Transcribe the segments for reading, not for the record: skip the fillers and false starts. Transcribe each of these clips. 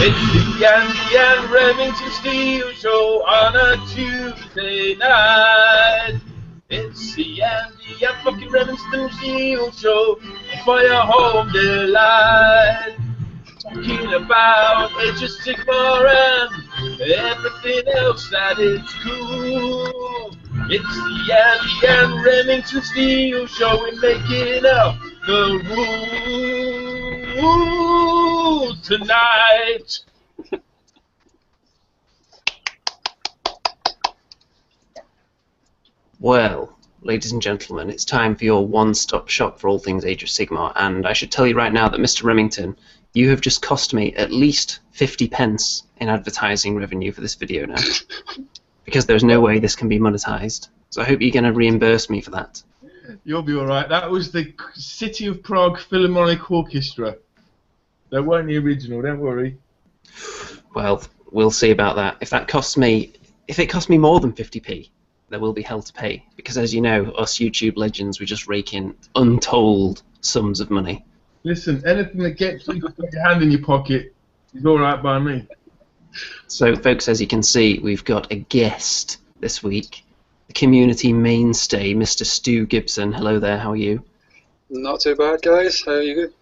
It's the Andy and Remington Steel Show on a Tuesday night. It's the Andy and fucking Remington Steel Show for your home delight. Talking about Age of Sigmar and everything else that is cool. It's the Andy and Remington Steel Show. We're making up the rules tonight. Well, ladies and gentlemen, it's time for your one-stop shop for all things Age of Sigmar, and I should tell you right now that Mr. Remington, you have just cost me at least 50 pence in advertising revenue for this video now, because there's no way this can be monetized. So I hope you're going to reimburse me for that. You'll be alright. That was the City of Prague Philharmonic Orchestra. That weren't the original, don't worry. Well, we'll see about that. If it costs me more than 50p, there will be hell to pay, because as you know, us YouTube legends, we just rake in untold sums of money. Listen, anything that gets you to put your hand in your pocket is alright by me. So, folks, as you can see, we've got a guest this week, the community mainstay, Mr. Stu Gibson. Hello there, how are you? Not too bad, guys. How are you good?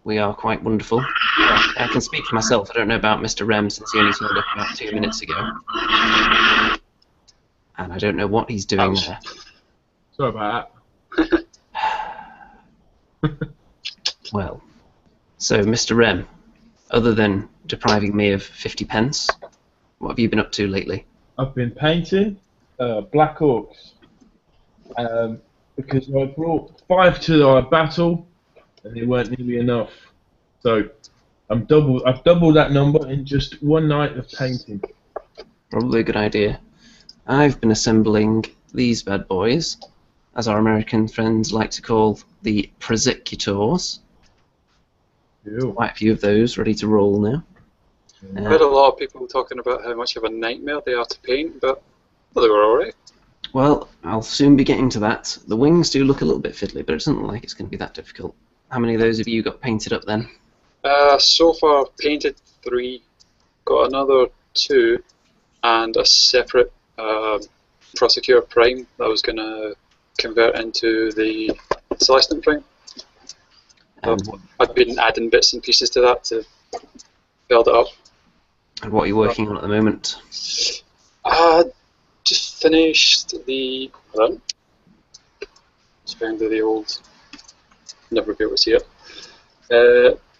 We are quite wonderful. I can speak for myself. I don't know about Mr. Rem, since he only turned up about 2 minutes ago. And I don't know what he's doing there. Sorry about that. Well, so Mr. Rem, other than depriving me of 50 pence, what have you been up to lately? I've been painting Black Orcs because I brought 5 to our battle and they weren't nearly enough. So I've doubled that number in just one night of painting. Probably a good idea. I've been assembling these bad boys, as our American friends like to call the prosecutors. Ew. Quite a few of those ready to roll now. I've heard a lot of people talking about how much of a nightmare they are to paint, but well, they were alright. Well, I'll soon be getting to that. The wings do look a little bit fiddly, but it doesn't look like it's going to be that difficult. How many of those have you got painted up then? So far, I've painted 3, got another 2, and a separate Prosecutor Prime that I was going to convert into the Celestin Prime. I've been adding bits and pieces to that to build it up. And what are you working on at the moment? Just finished the... Hold on. Just found the old... Never be able to see it.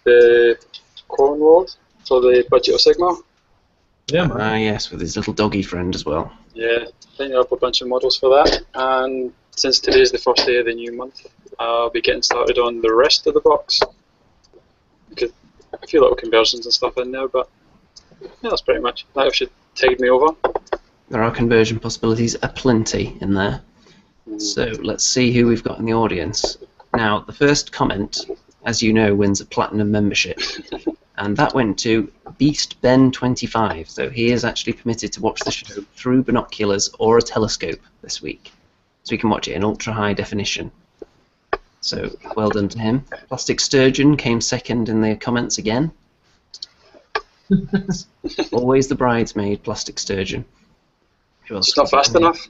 The Corn Lord for the budget of Sigmar. Yeah, man. Ah, yes, with his little doggy friend as well. Yeah, painted up a bunch of models for that, and since today is the first day of the new month, I'll be getting started on the rest of the box. Because a few little conversions and stuff in there, but yeah, that's pretty much. That should tide me over. There are conversion possibilities aplenty in there. So let's see who we've got in the audience. Now, the first comment, as you know, wins a platinum membership. And that went to Beast Ben 25. So he is actually permitted to watch the show through binoculars or a telescope this week. So we can watch it in ultra high definition. So well done to him. Plastic Sturgeon came second in the comments again. Always the bridesmaid, Plastic Sturgeon. Who else? It's not fast enough.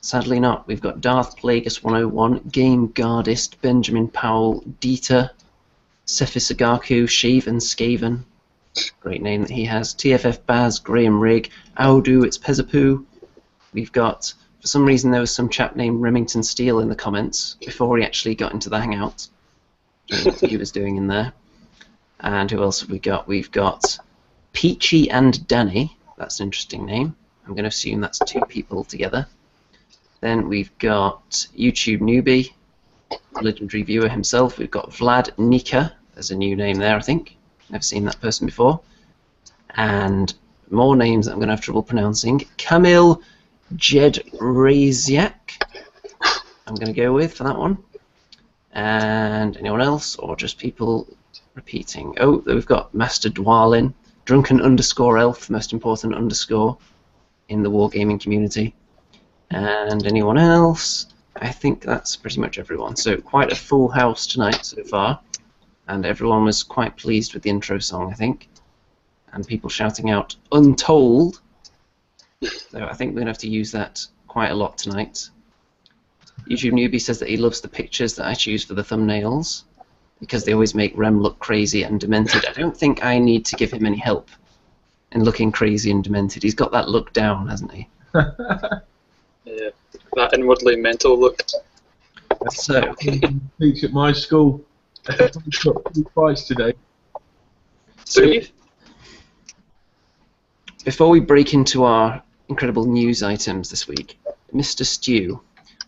Sadly not. We've got Darth Plagueis 101, Game Guardist, Benjamin Powell, Dieter, Cephas Agaku, Shaven Skaven. Great name that he has. TFF Baz, Graham Rigg, Audu, it's Pezapoo. We've got, for some reason, there was some chap named Remington Steele in the comments before he actually got into the Hangout. I don't know what he was doing in there. And who else have we got? We've got Peachy and Danny. That's an interesting name. I'm going to assume that's 2 people together. Then we've got YouTube Newbie, legendary viewer himself. We've got Vlad Nika. There's a new name there, I think. Never seen that person before. And more names that I'm going to have trouble pronouncing. Kamil Jedraziak. I'm going to go with for that one. And anyone else, or just people repeating? Oh, we've got Master Dwalin, Drunken _ Elf, most important underscore in the wargaming community. And anyone else? I think that's pretty much everyone. So quite a full house tonight so far, and everyone was quite pleased with the intro song, I think. and people shouting out "Untold." So I think we're going to have to use that quite a lot tonight. YouTube Newbie says that he loves the pictures that I choose for the thumbnails because they always make Rem look crazy and demented. I don't think I need to give him any help in looking crazy and demented. He's got that look down, hasn't he? Yeah, that inwardly mental look. So, Teach at my school. I've got 2 fights today. Three? before we break into our incredible news items this week, Mr. Stu,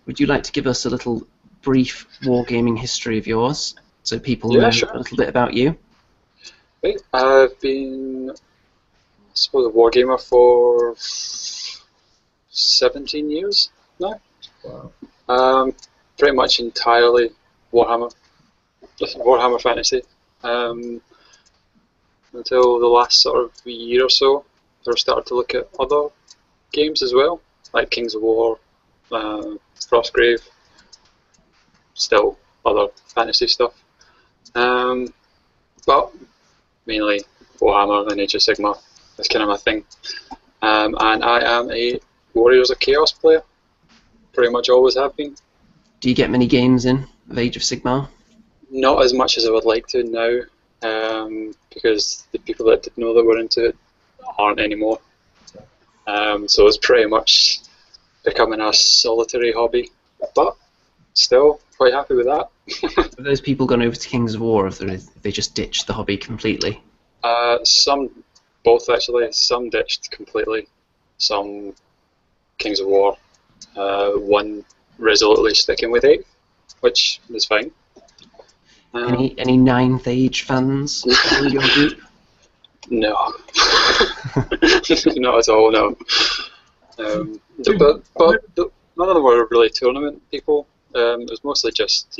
would you like to give us a little brief wargaming history of yours so people know Sure. a little bit about you? Right. I've been, I suppose, a wargamer for 17 years now. Wow. Pretty much entirely Warhammer. Just Warhammer Fantasy. Until the last sort of year or so, I started to look at other games as well, like Kings of War, Frostgrave, still other fantasy stuff. But mainly Warhammer and Age of Sigmar. That's kind of my thing. And I am a Warriors of Chaos player. Pretty much always have been. Do you get many games in of Age of Sigmar? Not as much as I would like to now, because the people that did know that were into it aren't anymore. So it's pretty much becoming a solitary hobby, but still quite happy with that. Have those people gone over to Kings of War, or have they just ditched the hobby completely? Both actually. Some ditched completely, some Kings of War. One resolutely sticking with 8, which is fine. Any Ninth Age fans in your group? No. Not at all, no. But none of them were really tournament people. It was mostly just,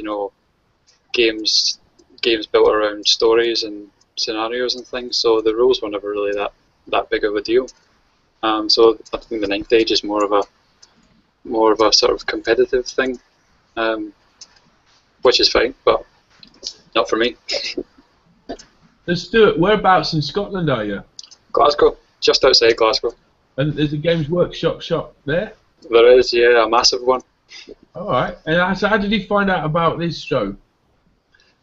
games built around stories and scenarios and things, so the rules were never really that big of a deal. So I think the Ninth Age is more of a sort of competitive thing, which is fine, but not for me. Let's do it. Whereabouts in Scotland are you? Glasgow, just outside Glasgow. And there's a Games Workshop shop there? There is, yeah, a massive one. Alright. And so how did you find out about this show?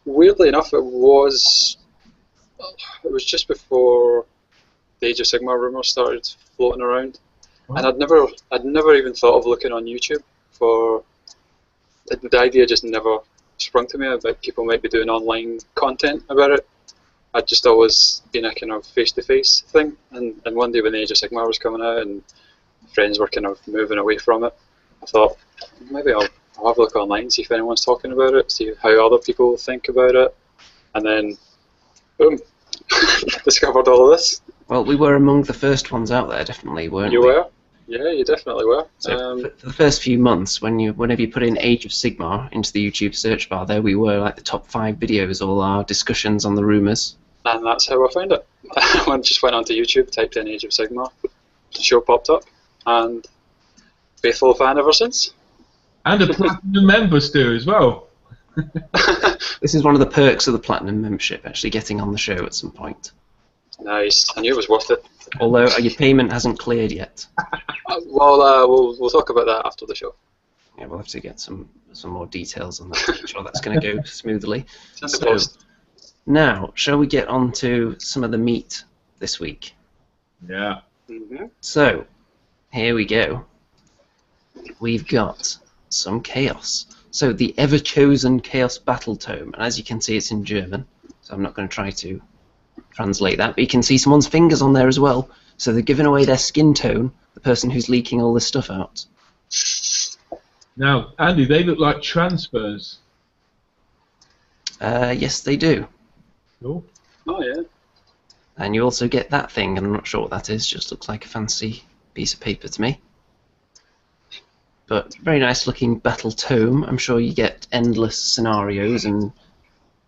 Weirdly enough, it was just before the Age of Sigmar rumours started floating around. What? And I'd never even thought of looking on YouTube for the idea. Just never sprung to me about people might be doing online content about it. I'd just always been a kind of face-to-face thing, and one day when the Age of Sigmar was coming out and friends were kind of moving away from it, I thought maybe I'll have a look online, see if anyone's talking about it, see how other people think about it, and then boom, discovered all of this. Well, we were among the first ones out there, definitely, weren't we? You were? Yeah, you definitely were. So for the first few months, whenever you put in Age of Sigmar into the YouTube search bar, there we were, like the top 5 videos, all our discussions on the rumours. And that's how I found it. I just went onto YouTube, typed in Age of Sigmar, the show popped up, and faithful fan ever since. And a platinum member, Stu, as well. This is one of the perks of the Platinum membership, actually getting on the show at some point. Nice. I knew it was worth it. Although your payment hasn't cleared yet. We'll talk about that after the show. Yeah, we'll have to get some more details on that to make sure that's going to go smoothly. Send the post. Now, shall we get on to some of the meat this week? Yeah. Mm-hmm. So, here we go. We've got some chaos. So, the ever-chosen Chaos Battle Tome. And as you can see, it's in German, so I'm not going to try to translate that, but you can see someone's fingers on there as well. So they're giving away their skin tone, the person who's leaking all this stuff out. Now, Andy, they look like transfers. Yes, they do. Cool. Oh, yeah. And you also get that thing, and I'm not sure what that is, just looks like a fancy piece of paper to me. But very nice looking battle tome. I'm sure you get endless scenarios and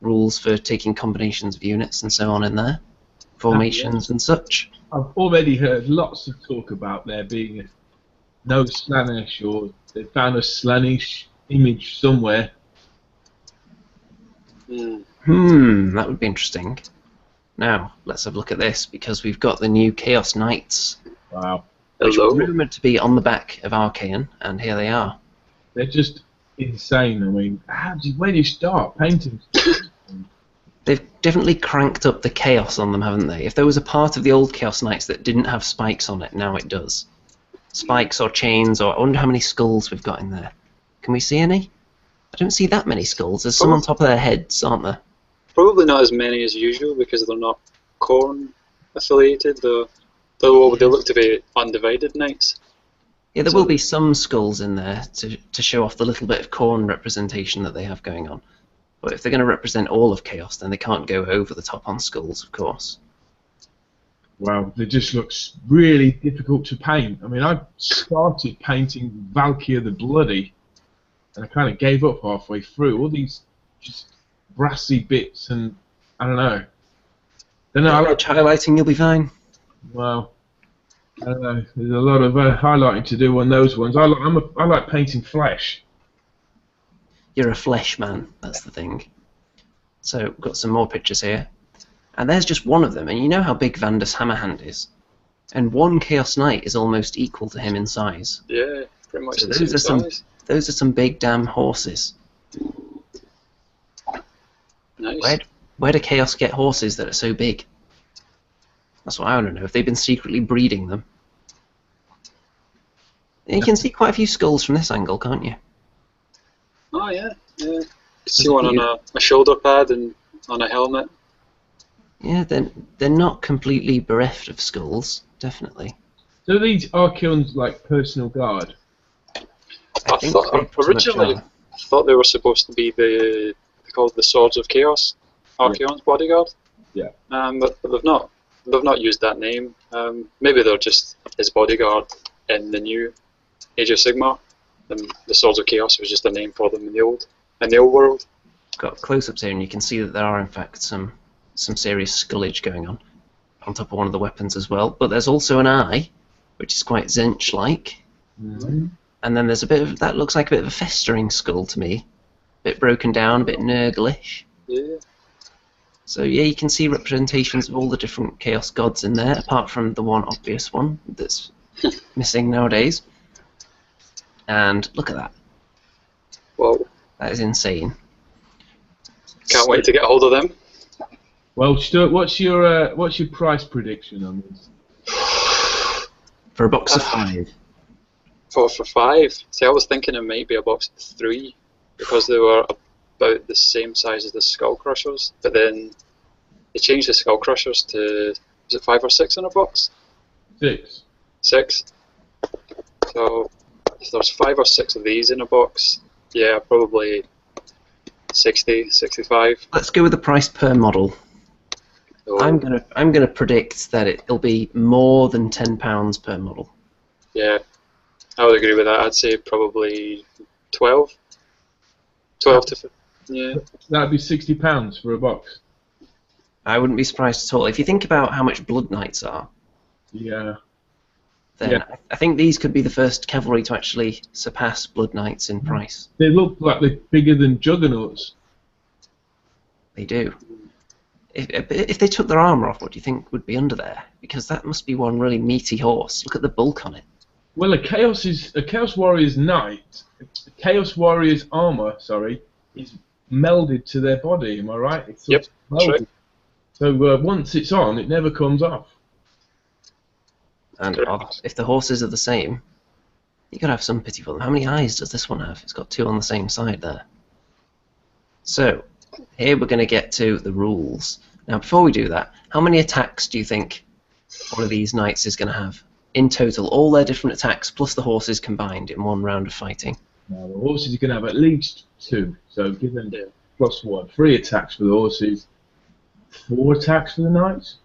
rules for taking combinations of units and so on in there. Formations and such. I've already heard lots of talk about there being no Slaanesh, or they found a Slaanesh image somewhere. Mm. That would be interesting. Now, let's have a look at this, because we've got the new Chaos Knights, Wow. which Hello. were rumoured to be on the back of Archaon, and here they are. They're just insane. I mean, where do you start painting? They've definitely cranked up the chaos on them, haven't they? If there was a part of the old Chaos Knights that didn't have spikes on it, now it does. Spikes or chains, or I wonder how many skulls we've got in there. Can we see any? I don't see that many skulls. There's some on top of their heads, aren't there? Probably not as many as usual because they're not Khorne affiliated. They look to be undivided knights. Yeah, there will be some skulls in there to show off the little bit of Khorne representation that they have going on. But if they're going to represent all of Chaos, then they can't go over the top on skulls, of course. Wow, they just look really difficult to paint. I mean, I started painting Valkyr the Bloody, and I kind of gave up halfway through. All these just brassy bits, and I don't know. Highlighting, you'll be fine. Well, I don't know. There's a lot of highlighting to do on those ones. I like painting flesh. You're a flesh man, that's the thing. So, we've got some more pictures here. And there's just one of them, and you know how big Vandus Hammerhand is. And one Chaos Knight is almost equal to him in size. Yeah, pretty much So the same size. those are some big damn horses. Nice. Where do Chaos get horses that are so big? That's what I want to know, if they've been secretly breeding them. You can see quite a few skulls from this angle, can't you? Oh yeah, yeah. You can see one on a shoulder pad and on a helmet. Yeah, they're not completely bereft of skulls, definitely. So these Archaon's like personal guard. I think thought they pretty much originally are. I thought they were supposed to be they're called the Swords of Chaos, Archaon's bodyguard. Yeah. But they've not used that name. Maybe they're just his bodyguard in the new Age of Sigmar. The Swords of Chaos was just a name for them in the old world. Got close-ups here, and you can see that there are in fact some serious skullage going on top of one of the weapons as well. But there's also an eye, which is quite Zench-like. Mm-hmm. And then there's a bit of that looks like a bit of a festering skull to me, a bit broken down, a bit Nurglish. Yeah. So yeah, you can see representations of all the different Chaos gods in there, apart from the one obvious one that's missing nowadays. And look at that. Whoa. That is insane. Can't wait to get a hold of them. Well, Stuart, what's your price prediction on this? For a box of 5. For 5. See, I was thinking it might be a box of 3 because they were about the same size as the Skull Crushers, but then they changed the Skull Crushers to, is it 5 or 6 in a box? 6. 6. So if there's 5 or 6 of these in a box, yeah, probably 60, 65. Let's go with the price per model. So, I'm gonna predict that it'll be more than £10 per model. yeah, I would agree with that. I'd say probably 12. 12 to 15. Yeah. That'd be £60 for a box. I wouldn't be surprised at all. If you think about how much Blood Knights are, Yeah. then Yeah. I think these could be the first cavalry to actually surpass Blood Knights in price. They look like they're bigger than Juggernauts. They do. If they took their armour off, what do you think would be under there? Because that must be one really meaty horse. Look at the bulk on it. Well, a Chaos Warrior's knight, a Chaos Warrior's armor, is melded to their body. Am I right? It's Yep, that's melded. right. So once it's on, it never comes off. And Correct. if the horses are the same, you gotta have some pity for them. How many eyes does this one have? It's got 2 on the same side there. So, here we're going to get to the rules. Now, before we do that, how many attacks do you think one of these knights is going to have? In total, all their different attacks, plus the horses combined in one round of fighting. Now, the horses are going to have at least 2. So give them +1. 3 attacks for the horses. 4 attacks for the knights.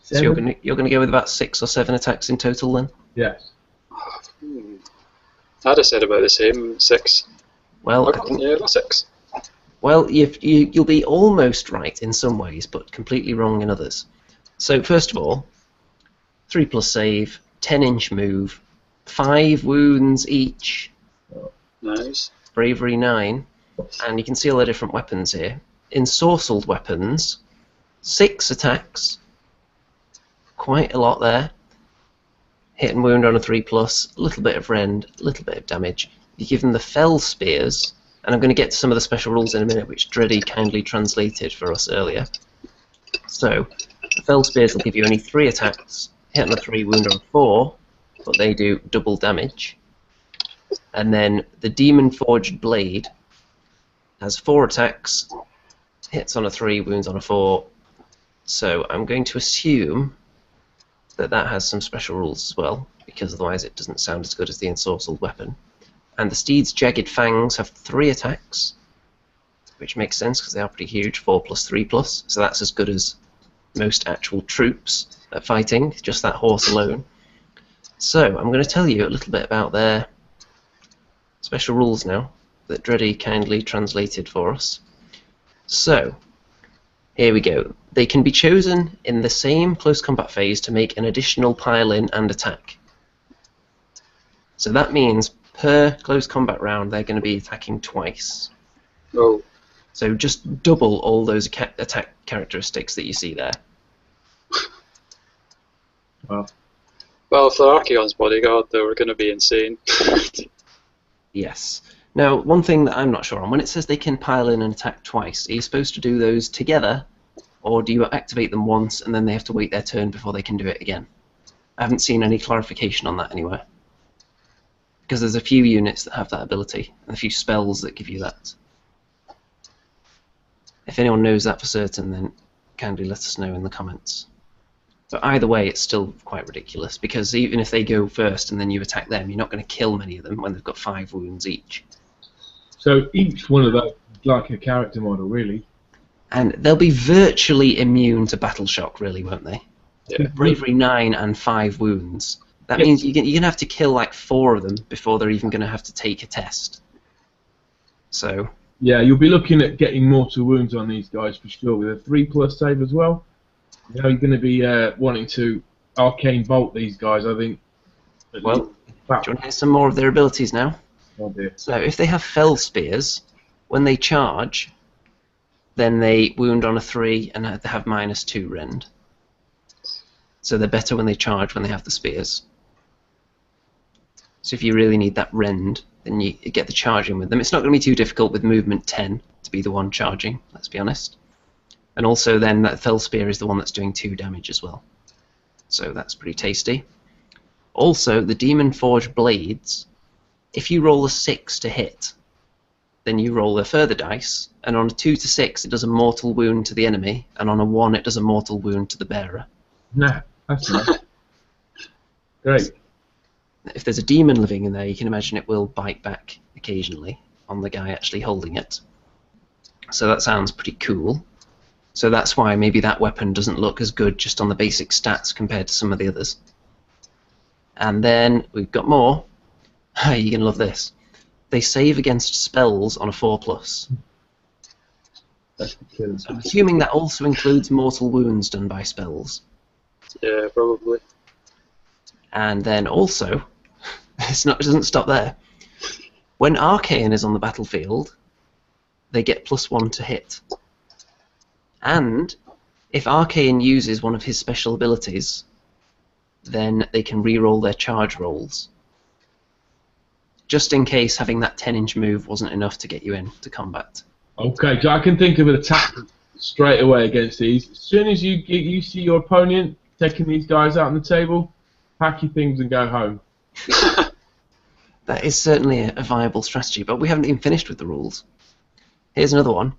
So you're going to go with about 6 or 7 attacks in total then? Yes. I'd have said about the same, 6. Well, Yeah, about 6. Well, you'll be almost right in some ways, but completely wrong in others. So first of all, 3+ save, 10-inch move, 5 wounds each, Nice. bravery 9, and you can see all the different weapons here. Ensorcelled weapons, 6 attacks, quite a lot there. Hit and wound on a 3+, a little bit of rend, a little bit of damage. You give them the fell spears, and I'm going to get to some of the special rules in a minute, which Dreddy kindly translated for us earlier. So, the fell spears will give you only 3 attacks, hit on a 3, wound on a 4, but they do double damage. And then the Demon Forged Blade has 4 attacks, hits on a 3, wounds on a 4. So I'm going to assume that that has some special rules as well, because otherwise it doesn't sound as good as the ensorcelled weapon. And the Steed's Jagged Fangs have 3 attacks, which makes sense because they are pretty huge, 4+, 3+, so that's as good as most actual troops at fighting, just that horse alone. So I'm going to tell you a little bit about their special rules now, that Dreddy kindly translated for us. So, here we go. They can be chosen in the same close combat phase to make an additional pile-in and attack. So that means per close combat round they're going to be attacking twice. Oh. So just double all those attack characteristics that you see there. Well, Well, if they're Archaon's bodyguard, they were going to be insane. Yes. Now, one thing that I'm not sure on, when it says they can pile in and attack twice, are you supposed to do those together, or do you activate them once and then they have to wait their turn before they can do it again? I haven't seen any clarification on that anywhere. Because there's a few units that have that ability, and a few spells that give you that. If anyone knows that for certain, then kindly let us know in the comments. But either way, it's still quite ridiculous, because even if they go first and then you attack them, you're not going to kill many of them when they've got 5 wounds each. so each one of those is like a character model, really. And they'll be virtually immune to battle shock, really, won't they? Yeah. Bravery 9 and 5 wounds. That Yes. means you're going to have to kill like 4 of them before they're even going to have to take a test. So, Yeah, you'll be looking at getting mortal wounds on these guys for sure, with a 3+ save as well. You know, you're going to be wanting to arcane bolt these guys, I think. well, do you want to hear some more of their abilities now? Oh dear. So, if they have fell spears, when they charge, then they wound on a 3 and they have -2 rend. So they're better when they charge when they have the spears. So if you really need that rend, then you get the charging with them. It's not going to be too difficult with movement 10 to be the one charging, let's be honest. And also then that fell spear is the one that's doing 2 damage as well. So that's pretty tasty. Also, the Demon Forged Blades, if you roll a 6 to hit, then you roll a further dice, and on a 2 to 6 it does a mortal wound to the enemy, and on a 1 it does a mortal wound to the bearer. Nah, that's nice. Great. If there's a demon living in there, you can imagine it will bite back occasionally on the guy actually holding it. So that sounds pretty cool. So that's why maybe that weapon doesn't look as good just on the basic stats compared to some of the others. And then we've got more. You're going to love this. They save against spells on a 4+. That's the killer. I'm assuming that also includes mortal wounds done by spells. Yeah, probably. And then also, it doesn't stop there. When Archaon is on the battlefield, they get +1 to hit. And if Archaon uses one of his special abilities, then they can re-roll their charge rolls. Just in case having that 10-inch move wasn't enough to get you into combat. Okay, so I can think of an attack straight away against these. As soon as you see your opponent taking these guys out on the table, pack your things and go home. That is certainly a viable strategy, but we haven't even finished with the rules. Here's another one.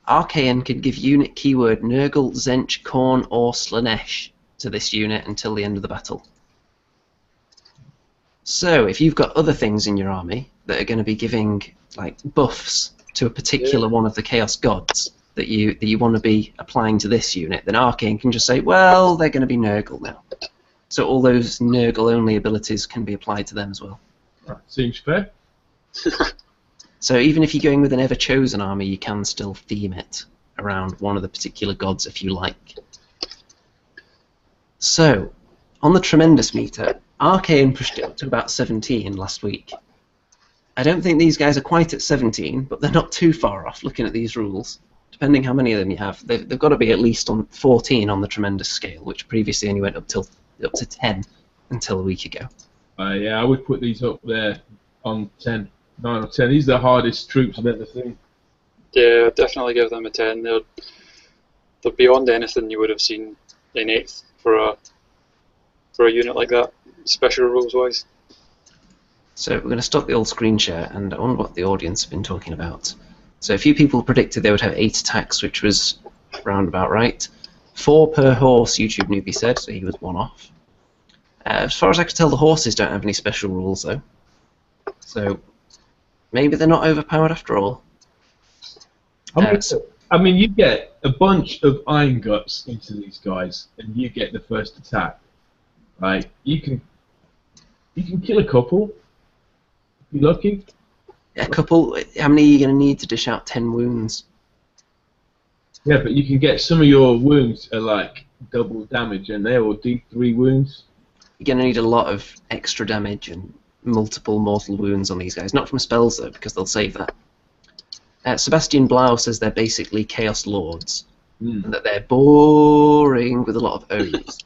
Archaon can give unit keyword Nurgle, Zench, Khorne, or Slanesh to this unit until the end of the battle. So, if you've got other things in your army that are going to be giving like buffs to a particular one of the Chaos Gods that you want to be applying to this unit, then Archaon can just say, well, they're going to be Nurgle now. So all those Nurgle-only abilities can be applied to them as well. Right, seems fair. So even if you're going with an ever-chosen army, you can still theme it around one of the particular gods if you like. So, on the Tremendous meter, Archaon pushed it up to about 17 last week. I don't think these guys are quite at 17, but they're not too far off looking at these rules. depending how many of them you have, they've got to be at least on 14 on the tremendous scale, which previously only went up to 10 until a week ago. Yeah, I would put these up there on 10, 9 or 10. These are the hardest troops I've ever seen. Yeah, definitely give them a 10. They're beyond anything you would have seen in 8th for a unit like that, special rules wise. So we're going to stop the old screen share, and I wonder what the audience have been talking about. So a few people predicted they would have 8 attacks, which was roundabout right. 4 per horse, YouTube newbie said, so he was 1 off. As far as I could tell, the horses don't have any special rules, though. So maybe they're not overpowered after all. I mean, you get a bunch of iron guts into these guys, and you get the first attack. Right? You can kill a couple. If you're lucky. A couple. How many are you going to need to dish out 10 wounds? Yeah, but you can get some of your wounds are like double damage, and they're all D3 wounds. You're going to need a lot of extra damage and multiple mortal wounds on these guys. Not from spells, though, because they'll save that. Sebastian Blau says they're basically Chaos Lords, and that they're boring with a lot of O's.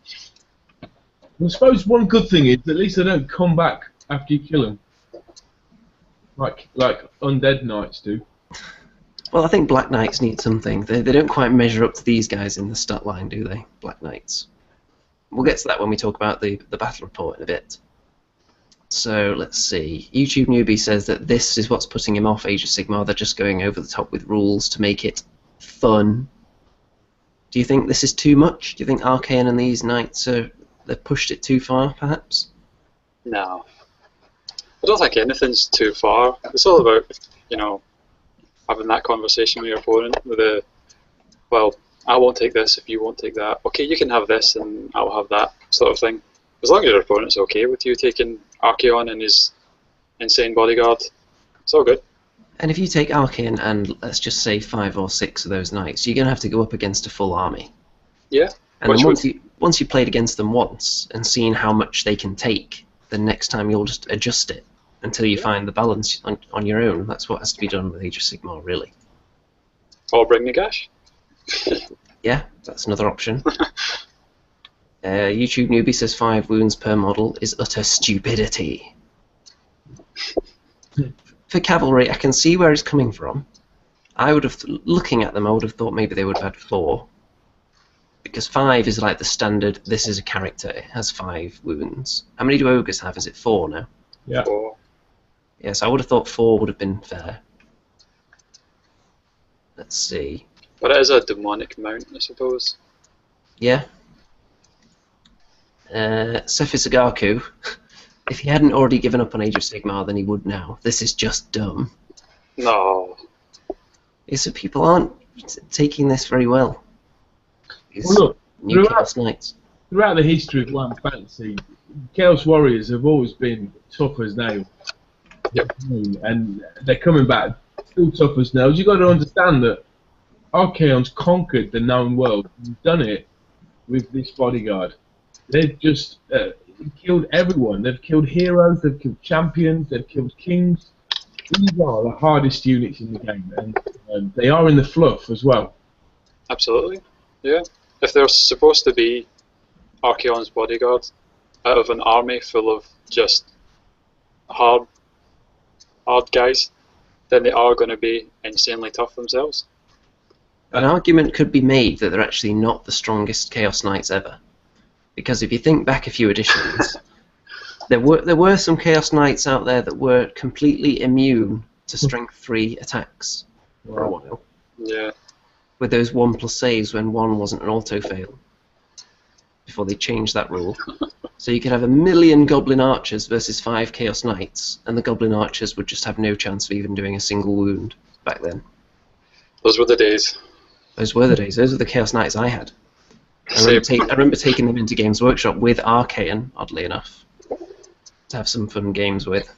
I suppose one good thing is at least they don't come back after you kill them, like undead knights do. Well, I think Black Knights need something. They don't quite measure up to these guys in the stat line, do they? Black Knights. We'll get to that when we talk about the battle report in a bit. So let's see. YouTube newbie says that this is what's putting him off Age of Sigmar. They're just going over the top with rules to make it fun. Do you think this is too much? Do you think Arcane and these knights they've pushed it too far, perhaps? No. I don't think anything's too far. It's all about, having that conversation with your opponent with well, I won't take this if you won't take that. Okay, you can have this and I'll have that sort of thing. As long as your opponent's okay with you taking Archaon and his insane bodyguard, it's all good. And if you take Arcane and let's just say 5 or 6 of those knights, you're going to have to go up against a full army. Yeah. And then once you've played against them once and seen how much they can take, then next time you'll just adjust it until you find the balance on your own. That's what has to be done with Age of Sigmar, really. Or bring me Gash. Yeah, that's another option. YouTube newbie says 5 wounds per model is utter stupidity. For cavalry, I can see where he's coming from. Looking at them, I would have thought maybe they would have had 4. Because 5 is like the standard, this is a character, it has 5 wounds. How many do ogres have? Is it 4 now? Yeah. 4. Yes, I would have thought 4 would have been fair. Let's see. But it is a demonic mount, I suppose. Yeah. Sefisagaku, if he hadn't already given up on Age of Sigmar, then he would now. This is just dumb. No. So people aren't taking this very well. Well, look, Chaos Knights. Throughout the history of Warhammer Fantasy, Chaos Warriors have always been tough as nails. Yep. And they're coming back still tough as nails. You've got to understand that Archaon's conquered the known world. He's done it with this bodyguard. They've just killed everyone. They've killed heroes, they've killed champions, they've killed kings. These are the hardest units in the game, and they are in the fluff as well. Absolutely. Yeah. If they're supposed to be Archaon's bodyguard out of an army full of just hard guys, then they are going to be insanely tough themselves. An argument could be made that they're actually not the strongest Chaos Knights ever. Because if you think back a few editions, there were some Chaos Knights out there that were completely immune to Strength 3 attacks for a while. Yeah. With those 1+ saves when 1 wasn't an auto-fail. Before they changed that rule. So you could have 1,000,000 Goblin Archers versus 5 Chaos Knights, and the Goblin Archers would just have no chance of even doing a single wound back then. Those were the days. Those were the days. Those were the Chaos Knights I had. I remember taking them into Games Workshop with Archaon, oddly enough, to have some fun games with.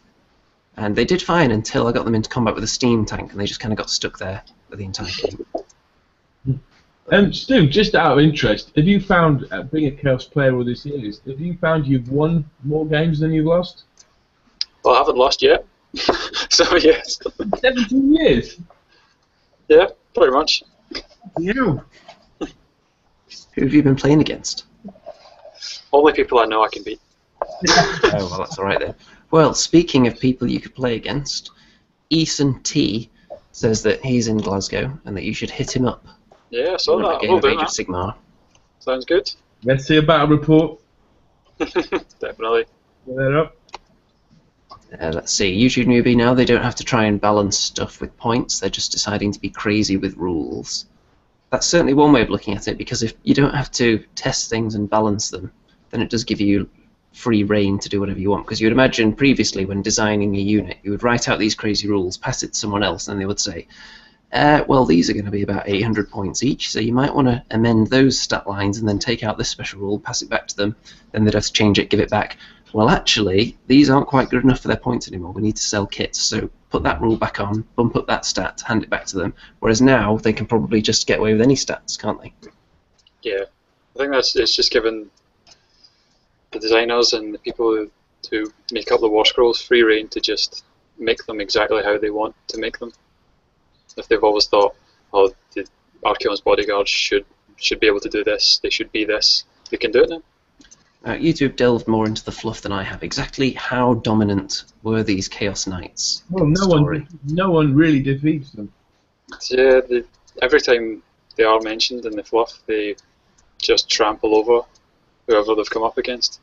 And they did fine until I got them into combat with a steam tank, and they just kind of got stuck there for the entire game. Stu, just out of interest, have you found, being a Chaos player all this years, have you found you've won more games than you've lost? Well, I haven't lost yet. So, yes. 17 years? Yeah, pretty much. Yeah. Who have you been playing against? Only people I know I can beat. Oh, well, that's alright then. Well, speaking of people you could play against, Eason T says that he's in Glasgow and that you should hit him up. Yeah, I You saw want a that. game We'll of do Age of that. Sigmar. Sounds good. Let's see a battle report. Definitely. Get that up. Let's see, YouTube newbie now, they don't have to try and balance stuff with points, they're just deciding to be crazy with rules. That's certainly one way of looking at it, because if you don't have to test things and balance them, then it does give you free reign to do whatever you want. Because you would imagine previously when designing a unit, you would write out these crazy rules, pass it to someone else, and they would say, well, these are going to be about 800 points each, so you might want to amend those stat lines and then take out this special rule, pass it back to them, then they'd have to change it, give it back. Well, actually, these aren't quite good enough for their points anymore. We need to sell kits, so put that rule back on, bump up that stat, hand it back to them. Whereas now, they can probably just get away with any stats, can't they? Yeah. I think it's just given the designers and the people who make up the war scrolls free reign to just make them exactly how they want to make them. If they've always thought, oh, the Archaon's bodyguards should be able to do this, they should be this, they can do it now. YouTube delved more into the fluff than I have. Exactly how dominant were these Chaos Knights? Well, no one really defeats them. Yeah, every time they are mentioned in the fluff, they just trample over whoever they've come up against.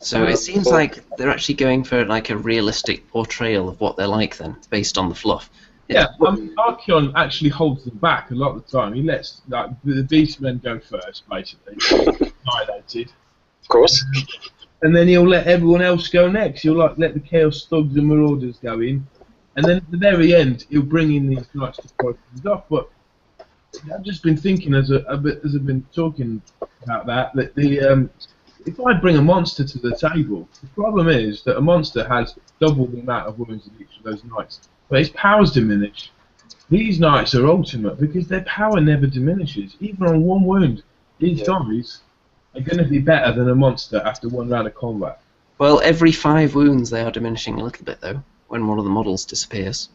So it seems like they're actually going for like a realistic portrayal of what they're like then, based on the fluff. Yeah, Archaon actually holds them back a lot of the time. He lets like the Beastmen go first, basically, annihilated. Of course. And then he'll let everyone else go next. He'll like let the Chaos Thugs and Marauders go in, and then at the very end he'll bring in these Knights to fight things off. But I've just been thinking as I've been talking about that the if I bring a monster to the table, the problem is that a monster has double the amount of wounds of each of those knights, but his powers diminish. These knights are ultimate because their power never diminishes. Even on one wound, these guys are going to be better than a monster after one round of combat. Well, every 5 wounds they are diminishing a little bit though, when one of the models disappears.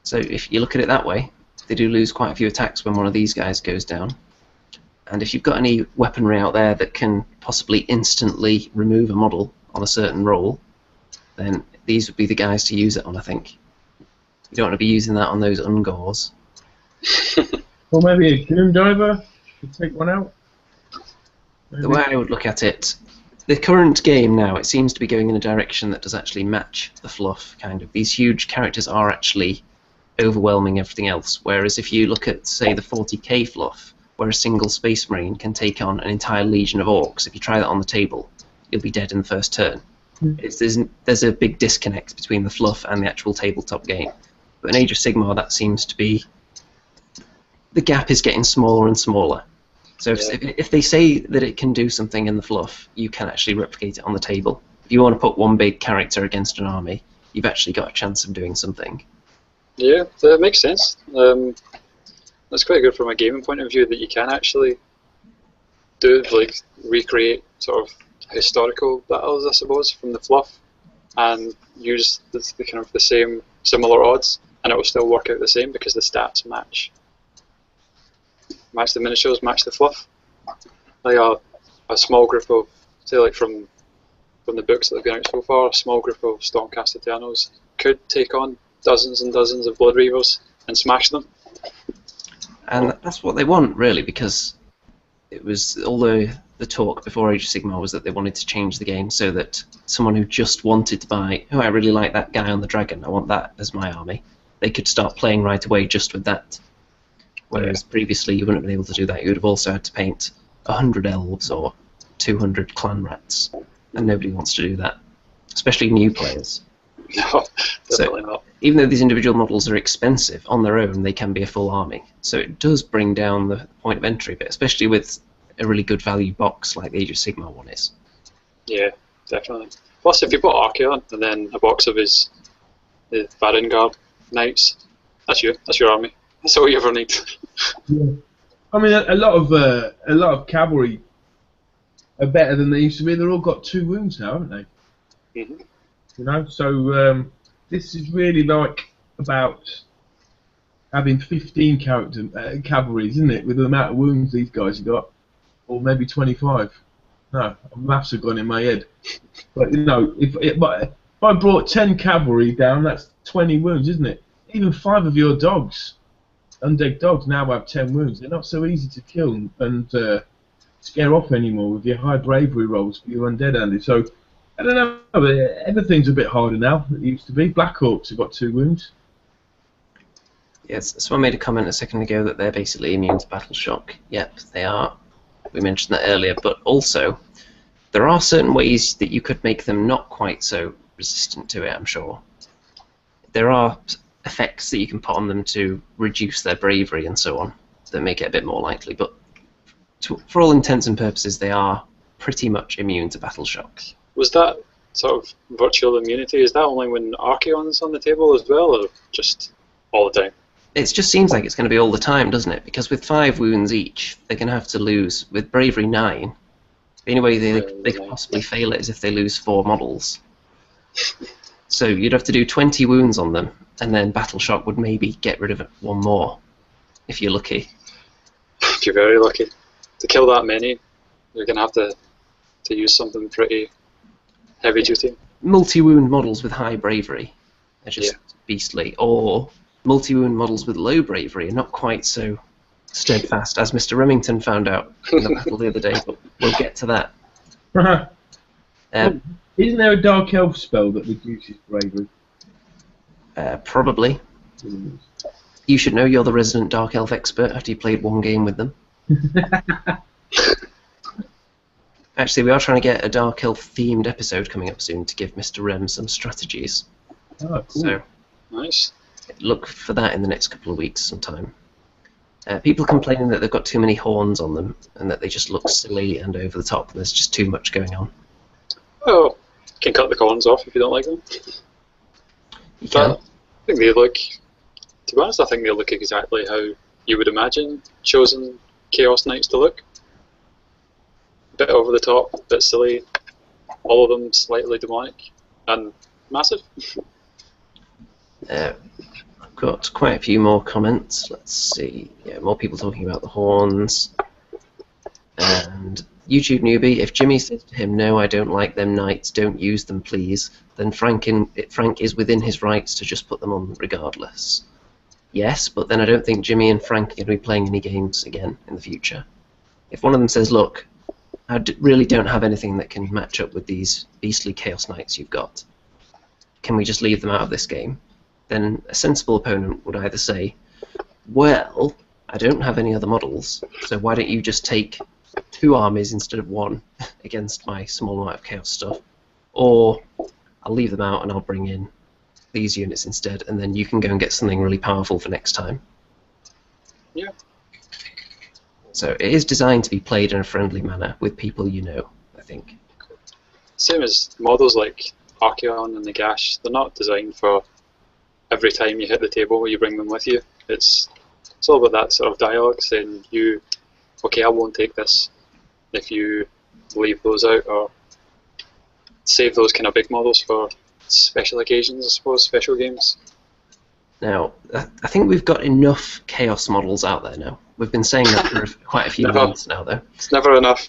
So if you look at it that way, they do lose quite a few attacks when one of these guys goes down. And if you've got any weaponry out there that can possibly instantly remove a model on a certain roll, then these would be the guys to use it on, I think. You don't want to be using that on those Ungors. Or maybe a Doom Diver could take one out. Maybe. The way I would look at it, the current game now, it seems to be going in a direction that does actually match the fluff, kind of. These huge characters are actually overwhelming everything else, whereas if you look at, say, the 40k fluff, where a single Space Marine can take on an entire legion of orcs, if you try that on the table, you'll be dead in the first turn. There's a big disconnect between the fluff and the actual tabletop game. But in Age of Sigmar, that seems to be... the gap is getting smaller and smaller. So if they say that it can do something in the fluff, you can actually replicate it on the table. If you want to put one big character against an army, you've actually got a chance of doing something. Yeah, that makes sense. That's quite good from a gaming point of view that you can actually do, like, recreate sort of historical battles, I suppose, from the fluff, and use the kind of the same similar odds, and it will still work out the same because the stats match the miniatures, match the fluff. Like a small group of, say, like from the books that have been out so far, a small group of Stormcast Eternos could take on dozens and dozens of Blood Reavers and smash them. And that's what they want, really, because it was all the talk before Age of Sigmar was that they wanted to change the game so that someone who just wanted to buy, oh, I really like that guy on the dragon, I want that as my army, they could start playing right away just with that. Whereas previously you wouldn't have been able to do that. You would have also had to paint 100 elves or 200 clan rats, and nobody wants to do that, especially new players. No, definitely not. Even though these individual models are expensive, on their own they can be a full army. So it does bring down the point of entry, but especially with a really good value box like the Age of Sigmar one is. Yeah, definitely. Plus, if you put Archaon and then a box of the Varengard Knights, that's your army. That's all you ever need. Yeah. I mean, a lot of cavalry are better than they used to be. They've all got 2 wounds now, haven't they? You know, so this is really like about having 15 cavalries, isn't it? With the amount of wounds these guys have got, or maybe 25. No, maths have gone in my head. But you know, if I brought 10 cavalry down, that's 20 wounds, isn't it? Even 5 of your dogs, undead dogs, now have 10 wounds. They're not so easy to kill and scare off anymore with your high bravery rolls for your undead, Andy. So I don't know. Everything's a bit harder now than it used to be. Black Hawks have got 2 wounds. Yes, someone made a comment a second ago that they're basically immune to battle shock. Yep, they are. We mentioned that earlier, but also there are certain ways that you could make them not quite so resistant to it, I'm sure. There are effects that you can put on them to reduce their bravery and so on that make it a bit more likely, but for all intents and purposes they are pretty much immune to battle shock. Was that sort of virtual immunity, is that only when Archaon's on the table as well, or just all the time? It just seems like it's going to be all the time, doesn't it? Because with 5 wounds each, they're going to have to lose, with bravery 9, the only way they could possibly fail it is if they lose 4 models. So you'd have to do 20 wounds on them, and then battle shock would maybe get rid of it 1 more, if you're lucky. If you're very lucky. To kill that many, you're going to have to use something pretty heavy duty. Multi-wound models with high bravery are just beastly, or multi-wound models with low bravery are not quite so steadfast, as Mr. Remington found out in the battle the other day, but we'll get to that. Isn't there a Dark Elf spell that reduces bravery? Probably. You should know, you're the resident Dark Elf expert after you played 1 game with them. Actually, we are trying to get a Dark Elf themed episode coming up soon to give Mr. Rem some strategies. Oh, cool. So, nice. Look for that in the next couple of weeks sometime. People complaining that they've got too many horns on them and that they just look silly and over the top and there's just too much going on. Oh, you can cut the horns off if you don't like them. You can. I think they look, to be honest, I think they look exactly how you would imagine chosen Chaos Knights to look. A bit over the top, a bit silly, all of them slightly demonic and massive. I've got quite a few more comments. Let's see. Yeah, more people talking about the horns. And YouTube newbie, if Jimmy says to him, "No, I don't like them knights, don't use them please," then Frank is within his rights to just put them on regardless. Yes, but then I don't think Jimmy and Frank are going to be playing any games again in the future. If one of them says, "Look, I really don't have anything that can match up with these beastly Chaos Knights you've got. Can we just leave them out of this game?" Then a sensible opponent would either say, "Well, I don't have any other models, so why don't you just take 2 armies instead of 1 against my small amount of Chaos stuff, or I'll leave them out and I'll bring in these units instead, and then you can go and get something really powerful for next time." Yeah. So it is designed to be played in a friendly manner with people you know, I think. Same as models like Archaon and Nagash, they're not designed for every time you hit the table where you bring them with you. It's all about that sort of dialogue, saying okay, I won't take this if you leave those out, or save those kind of big models for special occasions, I suppose, special games. Now, I think we've got enough Chaos models out there now. We've been saying that for quite a few months now, though. It's never enough.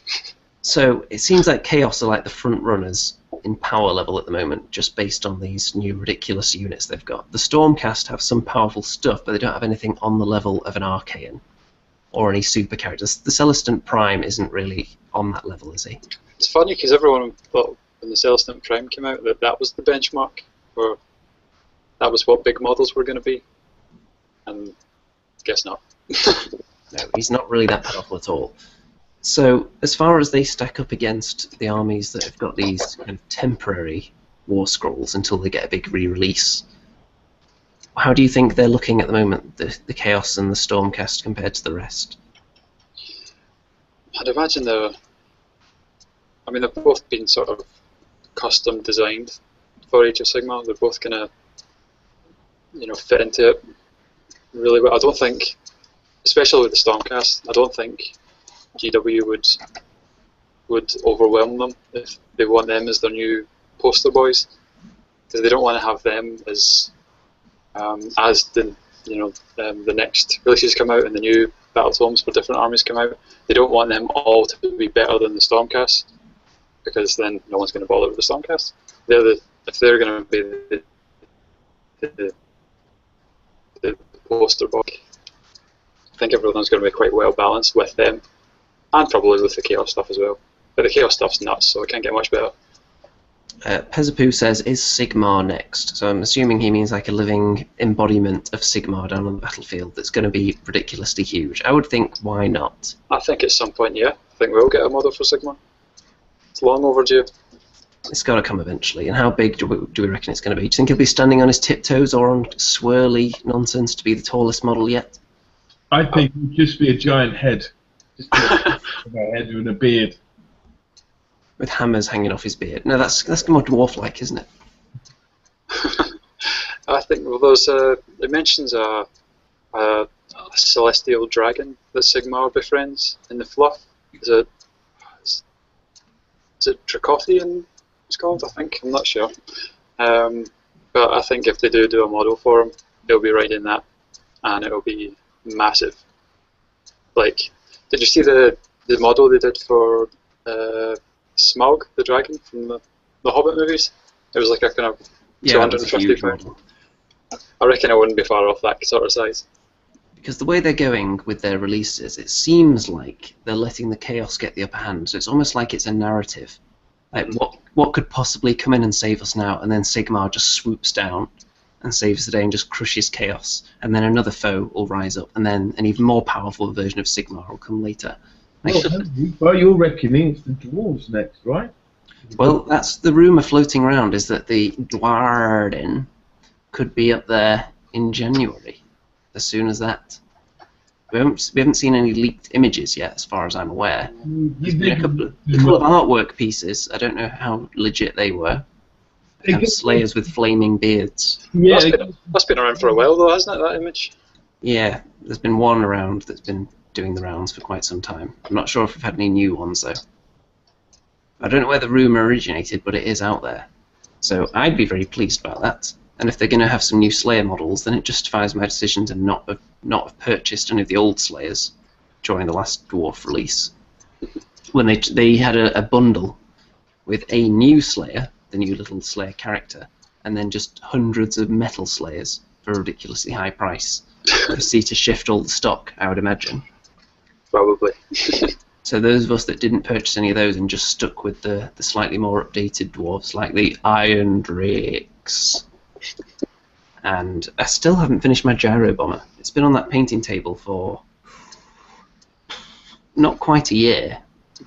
So it seems like Chaos are like the front runners in power level at the moment, just based on these new ridiculous units they've got. The Stormcast have some powerful stuff, but they don't have anything on the level of an Archaon or any super characters. The Celestant Prime isn't really on that level, is he? It's funny because everyone thought when the Celestant Prime came out that was the benchmark, or that was what big models were going to be, and guess not. No, he's not really that powerful at all. So, as far as they stack up against the armies that have got these kind of temporary war scrolls until they get a big re-release, how do you think they're looking at the moment, the Chaos and the Stormcast, compared to the rest? I'd imagine they've both been sort of custom designed for Age of Sigmar. They're both going to, fit into it really well. I don't think, especially with the Stormcast, I don't think GW would overwhelm them if they want them as their new poster boys, because they don't want to have them as the the next releases come out and the new battle tomes for different armies come out, they don't want them all to be better than the Stormcast, because then no one's going to bother with the Stormcast. If they're going to be the poster book, I think everyone's going to be quite well balanced with them, and probably with the Chaos stuff as well. But the Chaos stuff's nuts, so it can't get much better. Pezapoo says, is Sigmar next? So I'm assuming he means like a living embodiment of Sigmar down on the battlefield that's going to be ridiculously huge. I would think, why not? I think at some point, yeah. I think we'll get a model for Sigmar. It's long overdue. It's got to come eventually. And how big do we reckon it's going to be? Do you think he'll be standing on his tiptoes or on swirly nonsense to be the tallest model yet? I think it would just be a giant head. Just a head with a beard. With hammers hanging off his beard. No, that's more dwarf-like, isn't it? I think those it mentions a celestial dragon that Sigmar befriends in the fluff. Is it Dracothian? It's called, I think. I'm not sure. But I think if they do a model for him, it'll be right in that, and it'll be massive. Like, did you see the model they did for Smaug, the dragon from the Hobbit movies? It was like a kind of 250 pound. I reckon it wouldn't be far off that sort of size. Because the way they're going with their releases, it seems like they're letting the chaos get the upper hand. So it's almost like it's a narrative. Like what could possibly come in and save us now, and then Sigmar just swoops down and saves the day and just crushes chaos, and then another foe will rise up, and then an even more powerful version of Sigmar will come later. Well, you're reckoning it's the dwarves next, right? Well, that's the rumour floating around, is that the Dwarden could be up there in January, as soon as that. We haven't seen any leaked images yet, as far as I'm aware. There's been a couple of artwork pieces. I don't know how legit they were. Kind of slayers with flaming beards. Yeah, that's been around for a while, though, hasn't it, that image? Yeah, there's been one around that's been doing the rounds for quite some time. I'm not sure if we've had any new ones, though. I don't know where the rumour originated, but it is out there. So I'd be very pleased about that. And if they're going to have some new Slayer models, then it justifies my decision to not have purchased any of the old Slayers during the last Dwarf release. When they had a bundle with a new Slayer, the new little Slayer character, and then just hundreds of metal Slayers for a ridiculously high price. See to shift all the stock, I would imagine. Probably. So those of us that didn't purchase any of those and just stuck with the slightly more updated dwarves, like the Iron Drakes. And I still haven't finished my Gyro Bomber. It's been on that painting table for not quite a year,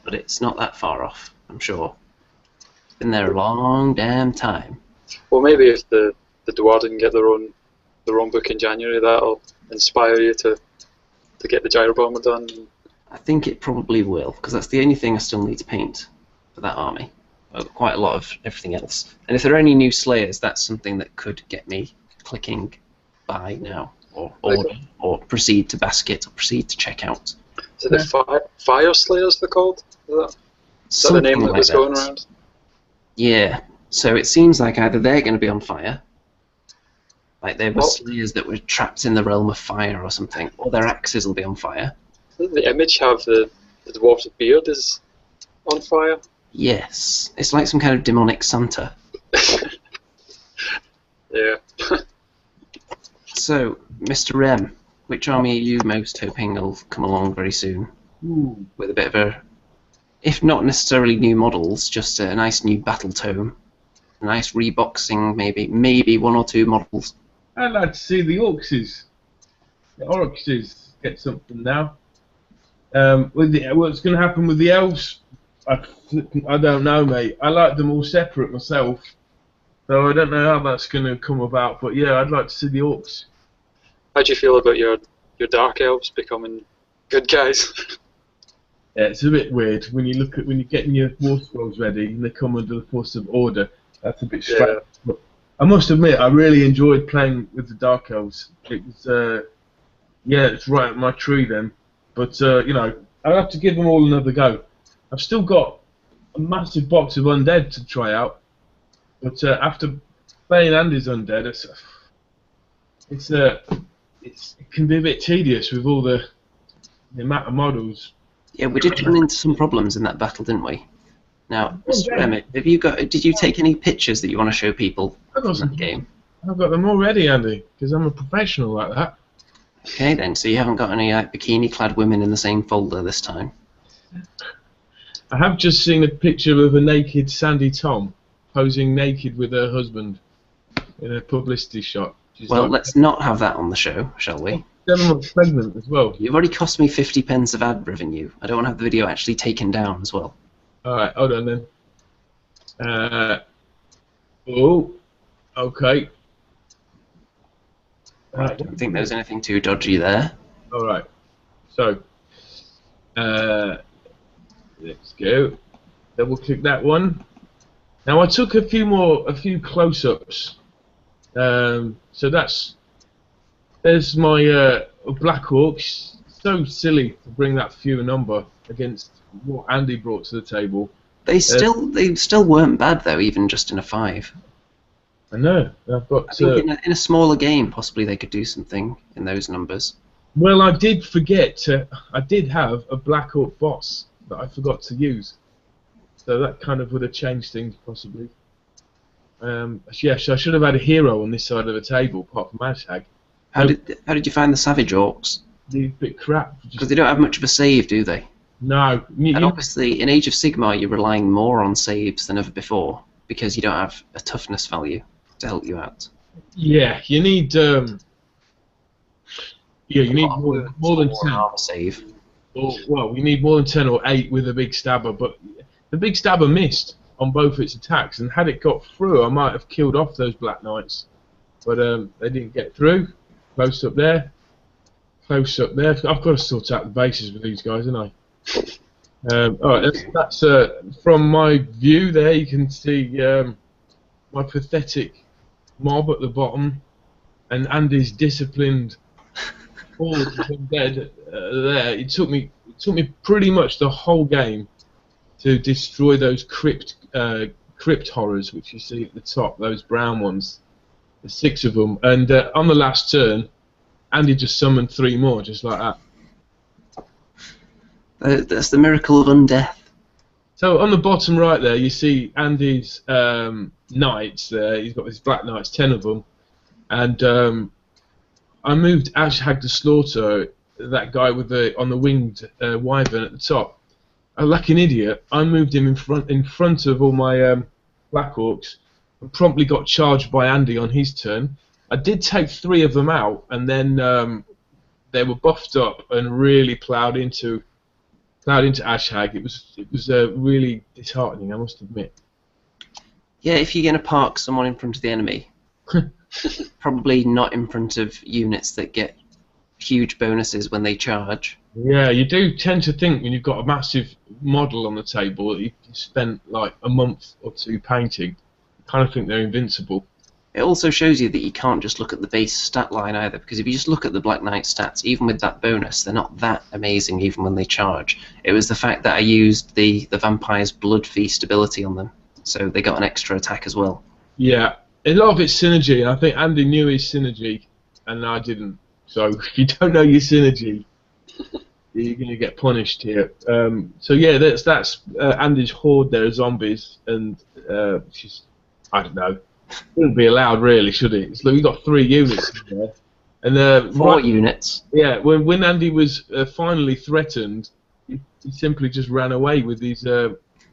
but it's not that far off, I'm sure. It's been there a long damn time. Well, maybe if the Dwarden get their own book in January, that'll inspire you to get the Gyro Bomber done. I think it probably will, because that's the only thing I still need to paint for that army. Quite a lot of everything else. And if there are any new Slayers, that's something that could get me clicking buy now, or order, or proceed to basket, or proceed to checkout. Is it the Fire Slayers they're called? Is that the name that was going around? Yeah. So it seems like either they're going to be on fire, like they were Slayers that were trapped in the realm of fire or something, or their axes will be on fire. Doesn't the image have the dwarf's beard is on fire? Yes. It's like some kind of demonic Santa. Yeah. So, Mr. M, which army are you most hoping will come along very soon? Ooh. With a bit of a, if not necessarily new models, just a nice new battle tome, a nice reboxing, maybe one or two models. I'd like to see the Orcses. The Orcses get something now. What's going to happen with the Elves? I don't know, mate. I like them all separate myself, so I don't know how that's going to come about. But yeah, I'd like to see the Orcs. How do you feel about your Dark Elves becoming good guys? Yeah, it's a bit weird when you're getting your War Scrolls ready and they come under the Force of Order. That's a bit strange. Yeah. But I must admit, I really enjoyed playing with the Dark Elves. It was, it's right up my tree then. But I'll have to give them all another go. I've still got a massive box of Undead to try out, but after playing Andy's Undead, it can be a bit tedious with all the amount of models. Yeah, we did run into some problems in that battle, didn't we? Now, Mr. Emmett, did you take any pictures that you want to show people from that game? I've got them already, Andy, because I'm a professional like that. Okay then, so you haven't got any bikini-clad women in the same folder this time? I have just seen a picture of a naked Sandy Tom posing naked with her husband in a publicity shot. Well, let's not have that on the show, shall we? 7 months pregnant as well. You've already cost me 50 pence of ad revenue. I don't want to have the video actually taken down as well. Alright, hold on then. Oh, okay. Right, I don't think there's anything too dodgy there. Alright, so let's go. Double click that one. Now I took a few close-ups. So there's my Black Hawks. So silly to bring that fewer number against what Andy brought to the table. They still weren't bad though, even just in a 5. I know. I've got. I think in a smaller game, possibly they could do something in those numbers. Well, I did forget. I did have a Black Hawk boss that I forgot to use, so that kind of would have changed things possibly. Yes, I should have had a hero on this side of the table, apart from Ashag. How did you find the Savage Orcs? They're a bit crap. Because they don't have much of a save, do they? No. And obviously, in Age of Sigmar, you're relying more on saves than ever before because you don't have a toughness value to help you out. Yeah, you need. You need more than 10. Armor save. Well, you need more than 10 or 8 with a big stabber, but the big stabber missed on both its attacks, and had it got through, I might have killed off those Black Knights. But they didn't get through. Close up there. Close up there. I've got to sort out the bases with these guys, haven't I? Alright, that's from my view there. You can see my pathetic mob at the bottom, and Andy's disciplined all dead there. It took me pretty much the whole game to destroy those crypt horrors, which you see at the top, those brown ones. There's 6 of them, and on the last turn, Andy just summoned 3 more, just like that. That's the miracle of undeath. So on the bottom right there, you see Andy's knights there. He's got his Black Knights, 10 of them, and I moved Ashag the Slaughter, that guy with on the winged wyvern at the top. Like an idiot, I moved him in front of all my Black Hawks, and promptly got charged by Andy on his turn. I did take 3 of them out, and then they were buffed up and really ploughed into Ashag. It was really disheartening, I must admit. Yeah, if you're going to park someone in front of the enemy, probably not in front of units that get huge bonuses when they charge. Yeah, you do tend to think when you've got a massive model on the table that you spent like a month or 2 painting, you kind of think they're invincible. It also shows you that you can't just look at the base stat line either, because if you just look at the Black Knight stats, even with that bonus, they're not that amazing even when they charge. It was the fact that I used the Vampire's Blood Feast ability on them, so they got an extra attack as well. Yeah, a lot of it's synergy, and I think Andy knew his synergy, and I didn't. So if you don't know your synergy, you're going to get punished here. So yeah, that's Andy's horde there of zombies, and she's, I don't know, wouldn't be allowed really, should it? It's like we've got 3 units in there, and 4 units. Yeah, when Andy was finally threatened, he simply just ran away with his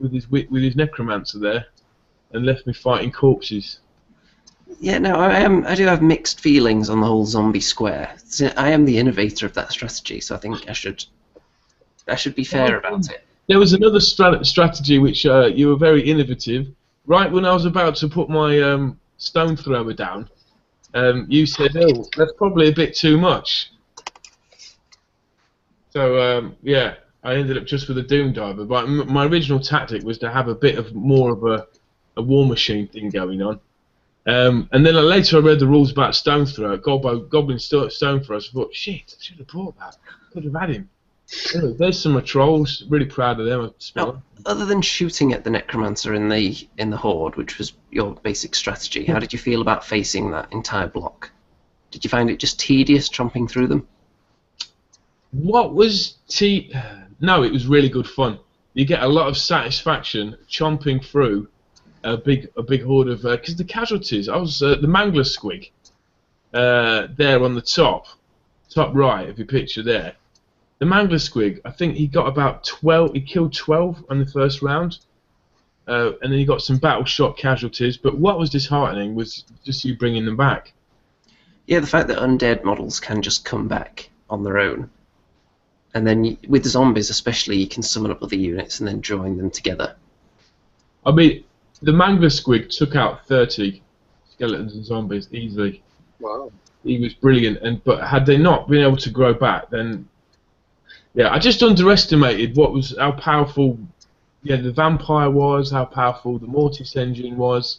necromancer there, and left me fighting corpses. Yeah, no, I do have mixed feelings on the whole zombie square. I am the innovator of that strategy, so I think I should be fair about it. There was another strategy which you were very innovative. Right when I was about to put my stone thrower down, you said, "Oh, that's probably a bit too much." So yeah, I ended up just with a Doom Diver. But my original tactic was to have a bit of more of a war machine thing going on. And then later I read the rules about stone thrower, goblin stone thrower. So I thought, shit, I should have brought that. Could have had him. Anyway, there's some trolls. Really proud of them. Now, other than shooting at the necromancer in the horde, which was your basic strategy, how did you feel about facing that entire block? Did you find it just tedious chomping through them? What was No, it was really good fun. You get a lot of satisfaction chomping through a big horde of because the casualties. I was the Mangler Squig there on the top right of your picture there. The Mangler Squig, I think he got about 12. He killed 12 on the first round, and then he got some battle shot casualties. But what was disheartening was just you bringing them back. Yeah, the fact that undead models can just come back on their own. And then with the zombies especially, you can summon up other units and then join them together. I mean, the Mangler Squig took out 30 skeletons and zombies easily. Wow. He was brilliant, but had they not been able to grow back, then yeah, I just underestimated how powerful the vampire was, how powerful the Mortis engine was.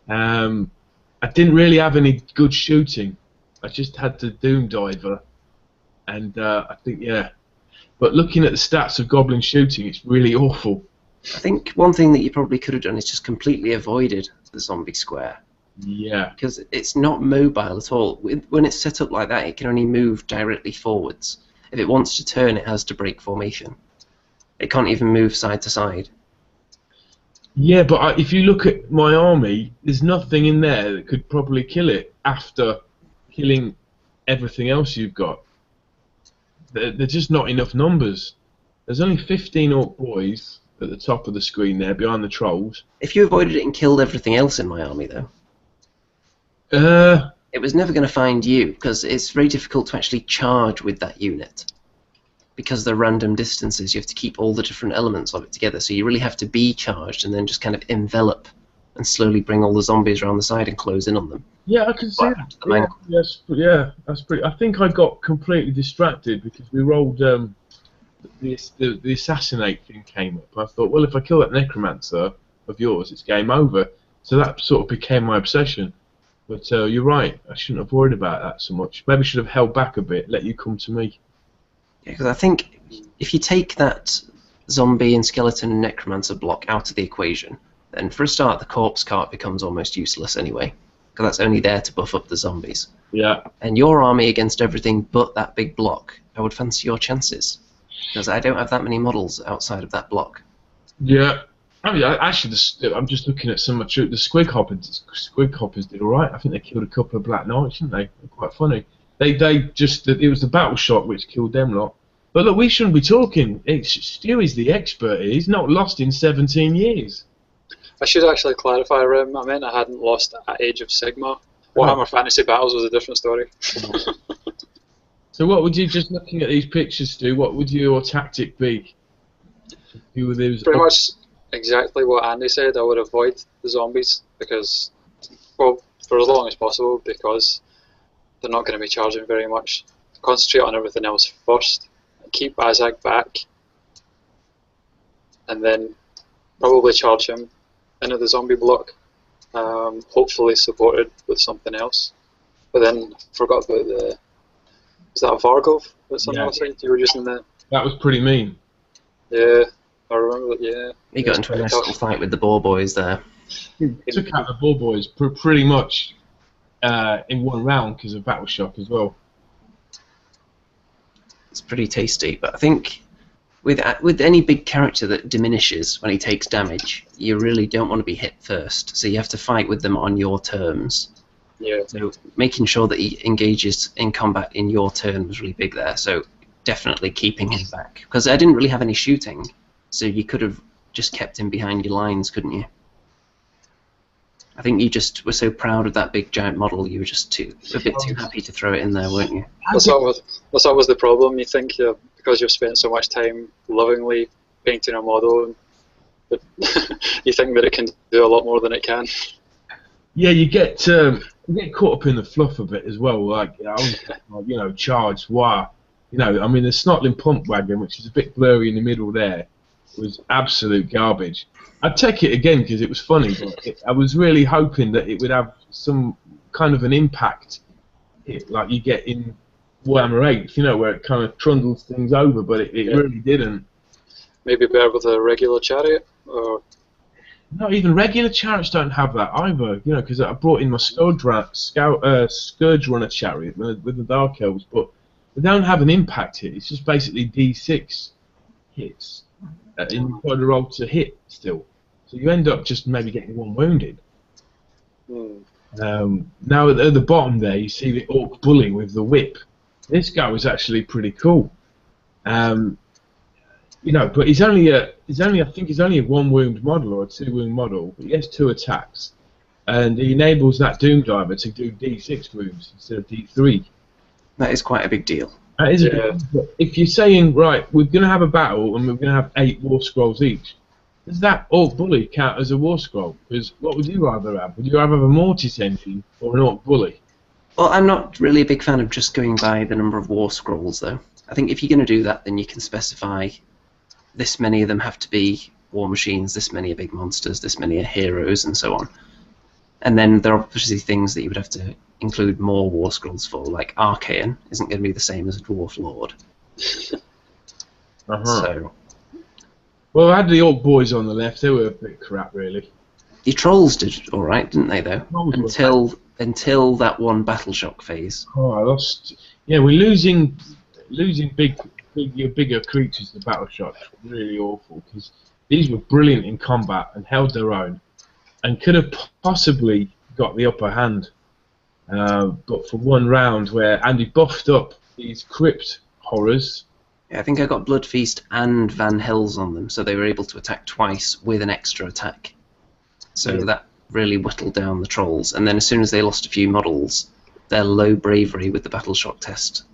I didn't really have any good shooting. I just had the Doom Diver. And I think, but looking at the stats of Goblin shooting, it's really awful. I think one thing that you probably could have done is just completely avoided the zombie square. Yeah. Because it's not mobile at all. When it's set up like that, it can only move directly forwards. If it wants to turn, it has to break formation. It can't even move side to side. Yeah, but if you look at my army, there's nothing in there that could probably kill it after killing everything else you've got. There's just not enough numbers. There's only 15 orc boys at the top of the screen there, behind the trolls. If you avoided it and killed everything else in my army, though, it was never going to find you, because it's very difficult to actually charge with that unit. Because they're random distances, you have to keep all the different elements of it together, so you really have to be charged and then just kind of envelop and slowly bring all the zombies around the side and close in on them. Yeah, I can see that. Yeah, that's pretty. I think I got completely distracted because we rolled the assassinate thing came up. I thought, well, if I kill that necromancer of yours, it's game over. So that sort of became my obsession. But you're right. I shouldn't have worried about that so much. Maybe I should have held back a bit, let you come to me. Yeah, because I think if you take that zombie and skeleton and necromancer block out of the equation, then for a start, the corpse cart becomes almost useless anyway. Because that's only there to buff up the zombies. Yeah. And your army against everything but that big block, I would fancy your chances. Because I don't have that many models outside of that block. Yeah. I mean, actually, I'm just looking at some of the Squig Hoppers did alright. I think they killed a couple of Black Knights, didn't they? They're quite funny. It was the battle shot which killed them lot. But look, we shouldn't be talking. Stu is the expert here. He's not lost in 17 years. I should actually clarify, Rem. I meant I hadn't lost at Age of Sigmar. Warhammer Fantasy Battles was a different story. So what would you, just looking at these pictures, Stu, what would your tactic be? Pretty much exactly what Andy said. I would avoid the zombies because, well, for as long as possible, because they're not going to be charging very much. Concentrate on everything else first. Keep Azag back. And then probably charge him into the zombie block, hopefully supported with something else. But then forgot about was that a Vargov? That's something else you were using there. That was pretty mean. Yeah, I remember that. Yeah. He got into a nice little fight with the Boar Boys there. He took out the Boar Boys pretty much in one round because of Battle Shock as well. It's pretty tasty, but I think with any big character that diminishes when he takes damage, you really don't want to be hit first, so you have to fight with them on your terms. Yeah. So making sure that he engages in combat in your turn was really big there, so definitely keeping him back. Because I didn't really have any shooting, so you could have just kept him behind your lines, couldn't you? I think you just were so proud of that big giant model, you were just a bit too happy to throw it in there, weren't you? That's always the problem. You think because you've spent so much time lovingly painting a model, but you think that it can do a lot more than it can. Yeah, you get caught up in the fluff a bit as well. Like, charged wire. I mean, the Snotling Pump Wagon, which is a bit blurry in the middle there, was absolute garbage. I'd take it again because it was funny, but I was really hoping that it would have some kind of an impact, like you get in Warhammer 8, where it kind of trundles things over, but it really didn't. Maybe better with a regular chariot, or Not even regular chariots don't have that either, you know, because I brought in my Scourge Runner chariot with the Dark Elves, but they don't have an impact hit. It's just basically D6 hits, and you've got to roll to hit still. So you end up just maybe getting one wounded. Now at the bottom there, you see the Orc Bully with the whip. This guy was actually pretty cool. You know, but he's only I think he's only a 1 wound model or a 2 wound model. But he has 2 attacks, and he enables that Doom Diver to do D6 wounds instead of D3. That is quite a big deal. That is a big deal. If you're saying, right, we're going to have a battle and we're going to have 8 War Scrolls each, does that Orc Bully count as a War Scroll? Because what would you rather have? Would you rather have a Mortis engine or an Orc Bully? Well, I'm not really a big fan of just going by the number of War Scrolls, though. I think if you're going to do that, then you can specify this many of them have to be war machines, this many are big monsters, this many are heroes, and so on. And then there are obviously things that you would have to include more War Scrolls for, like Archaean isn't going to be the same as a Dwarf Lord. So, well, I had the Orc Boys on the left, they were a bit crap, really. The Trolls did alright, didn't they, though? Until that one Battle Shock phase. Oh, I lost. Yeah, we're losing bigger creatures to Battle Shock. Really awful, because these were brilliant in combat and held their own, and could have possibly got the upper hand. But for one round where Andy buffed up these crypt horrors. Yeah, I think I got Blood Feast and Van Hells on them, so they were able to attack twice with an extra attack. So that really whittled down the Trolls. And then as soon as they lost a few models, their low bravery with the Battle Shock test,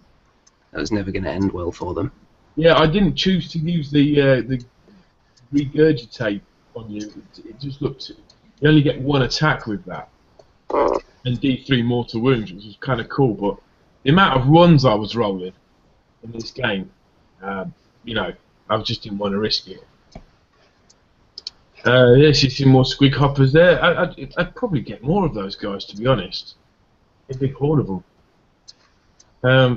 that was never going to end well for them. Yeah, I didn't choose to use the regurgitate on you. It just looked. You only get 1 attack with that, and D3 mortal wounds, which was kind of cool. But the amount of runs I was rolling in this game, you know, I just didn't want to risk it. Yes, you see more squig hoppers there. I'd probably get more of those guys, to be honest. A big horde of them.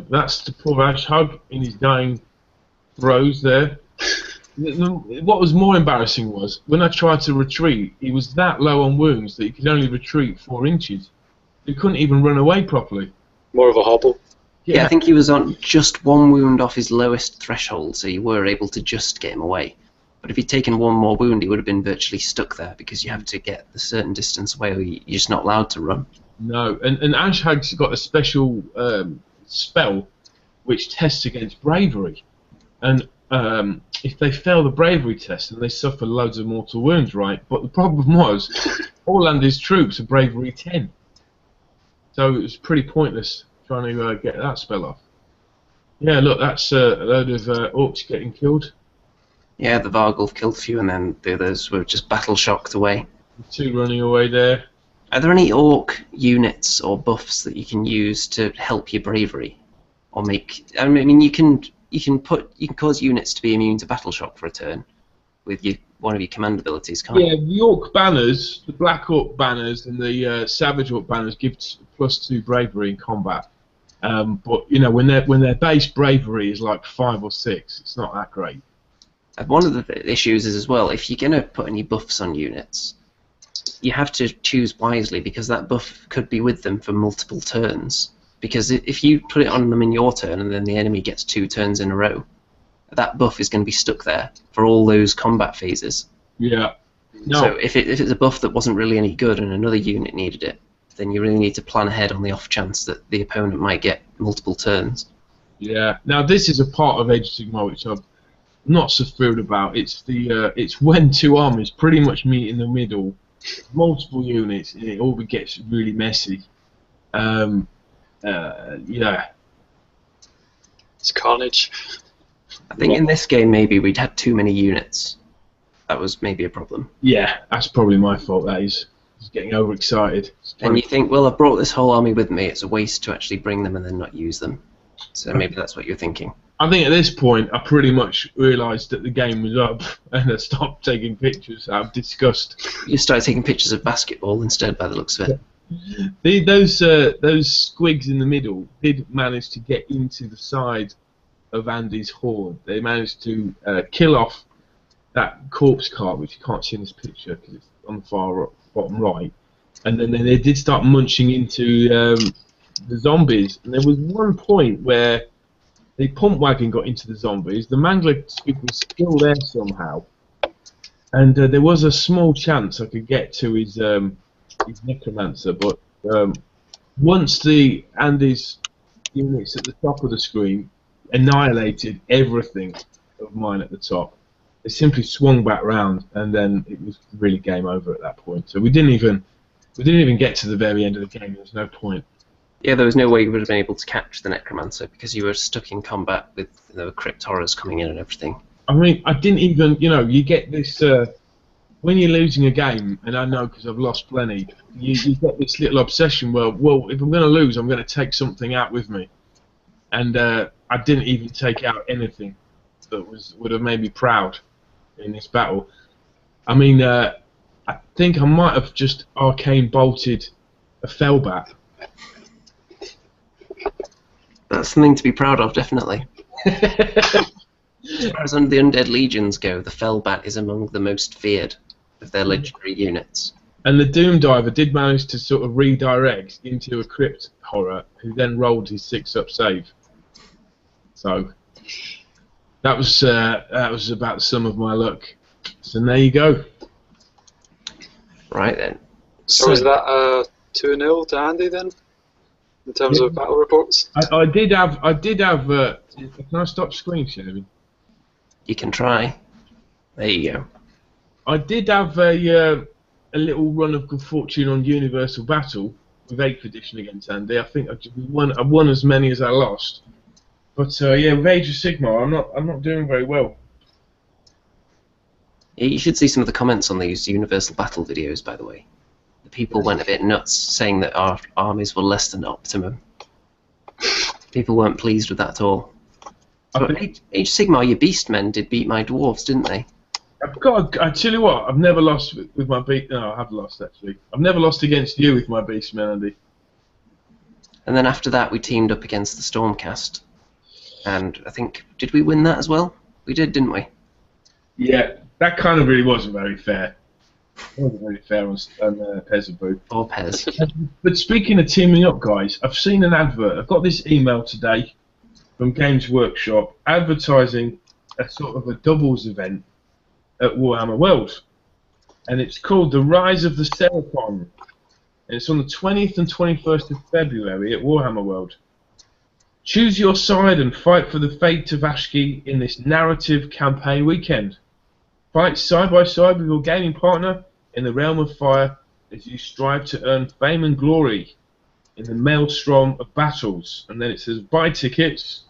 That's the poor Ash Hug in his dying throes there. What was more embarrassing was, when I tried to retreat, he was that low on wounds that he could only retreat 4 inches. He couldn't even run away properly. More of a hobble. Yeah, I think he was on just 1 wound off his lowest threshold, so you were able to just get him away. But if he'd taken 1 more wound, he would have been virtually stuck there, because you have to get a certain distance away or you're just not allowed to run. No, and Ash Hag's got a special spell which tests against bravery. And if they fail the bravery test, then they suffer loads of mortal wounds, right? But the problem was, all Andy's troops are bravery 10. So it was pretty pointless trying to get that spell off. Yeah, look, that's a load of orcs getting killed. Yeah, the Vargulf killed a few, and then the others were just battle shocked away. 2 running away there. Are there any orc units or buffs that you can use to help your bravery, or make? I mean, you can cause units to be immune to battle shock for a turn with one of your command abilities, can't you? Yeah, the orc banners, the black orc banners, and the savage orc banners give +2 bravery in combat. But you know, when their base bravery is like 5 or 6, it's not that great. One of the issues is as well, if you're going to put any buffs on units, you have to choose wisely, because that buff could be with them for multiple turns. Because if you put it on them in your turn and then the enemy gets 2 turns in a row, that buff is going to be stuck there for all those combat phases. Yeah. No. So if it's a buff that wasn't really any good and another unit needed it, then you really need to plan ahead on the off chance that the opponent might get multiple turns. Yeah. Now this is a part of Age of Sigmar which I'm not so thrilled about. It's it's when 2 armies pretty much meet in the middle, multiple units, and it all gets really messy. Yeah. It's carnage. I think in this game maybe we'd had too many units. That was maybe a problem. Yeah, that's probably my fault. That is, just getting overexcited. And you think, well, I've brought this whole army with me. It's a waste to actually bring them and then not use them. So maybe that's what you're thinking. I think at this point I pretty much realised that the game was up, and I stopped taking pictures out of disgust. You started taking pictures of basketball instead, by the looks of it. Those squigs in the middle did manage to get into the side of Andy's horde. They managed to kill off that corpse cart, which you can't see in this picture because it's on the far bottom right, and then they did start munching into the zombies. And there was one point where the pump wagon got into the zombies. The Mangler squid was still there somehow, and there was a small chance I could get to his necromancer, but once the Andy's units at the top of the screen annihilated everything of mine at the top, they simply swung back round, and then it was really game over at that point. So we didn't even get to the very end of the game. There was no point. Yeah, there was no way you would have been able to catch the necromancer because you were stuck in combat with the crypt horrors coming in and everything. I mean, I didn't even, you get this when you're losing a game, and I know because I've lost plenty. You get this little obsession. Well, if I'm going to lose, I'm going to take something out with me, and I didn't even take out anything that would have made me proud in this battle. I mean, I think I might have just arcane bolted a Fellbat. That's something to be proud of, definitely. As far as the Undead Legions go, the Fellbat is among the most feared of their legendary units. And the Doom Diver did manage to sort of redirect into a crypt horror, who then rolled his 6-up save. So that was about the sum of my luck. So there you go. Right then. So is that 2-0 to Andy then, in terms of battle reports? I did have. Can I stop screen sharing? You can try. There you go. I did have a little run of good fortune on Universal Battle with 8th edition against Andy. I think I won as many as I lost. But yeah, with Age of Sigmar, I'm not doing very well. Yeah, you should see some of the comments on these Universal Battle videos, by the way. The people went a bit nuts, saying that our armies were less than optimum. People weren't pleased with that at all. But Age of Sigmar, your Beastmen did beat my Dwarfs, didn't they? I tell you what, I've never lost with my beast. No, I have lost actually. I've never lost against you with my Beastmen, Andy. And then after that, we teamed up against the Stormcast. And I think, did we win that as well? We did, didn't we? Yeah, that kind of really wasn't very fair. It wasn't very fair on Pez and Boo. Or Pez. But speaking of teaming up, guys, I've seen an advert. I've got this email today from Games Workshop advertising a sort of a doubles event at Warhammer World. And it's called The Rise of the Seraphon. And it's on the 20th and 21st of February at Warhammer World. Choose your side and fight for the fate of Ashki in this narrative campaign weekend. Fight side by side with your gaming partner in the realm of fire as you strive to earn fame and glory in the maelstrom of battles. And then it says buy tickets.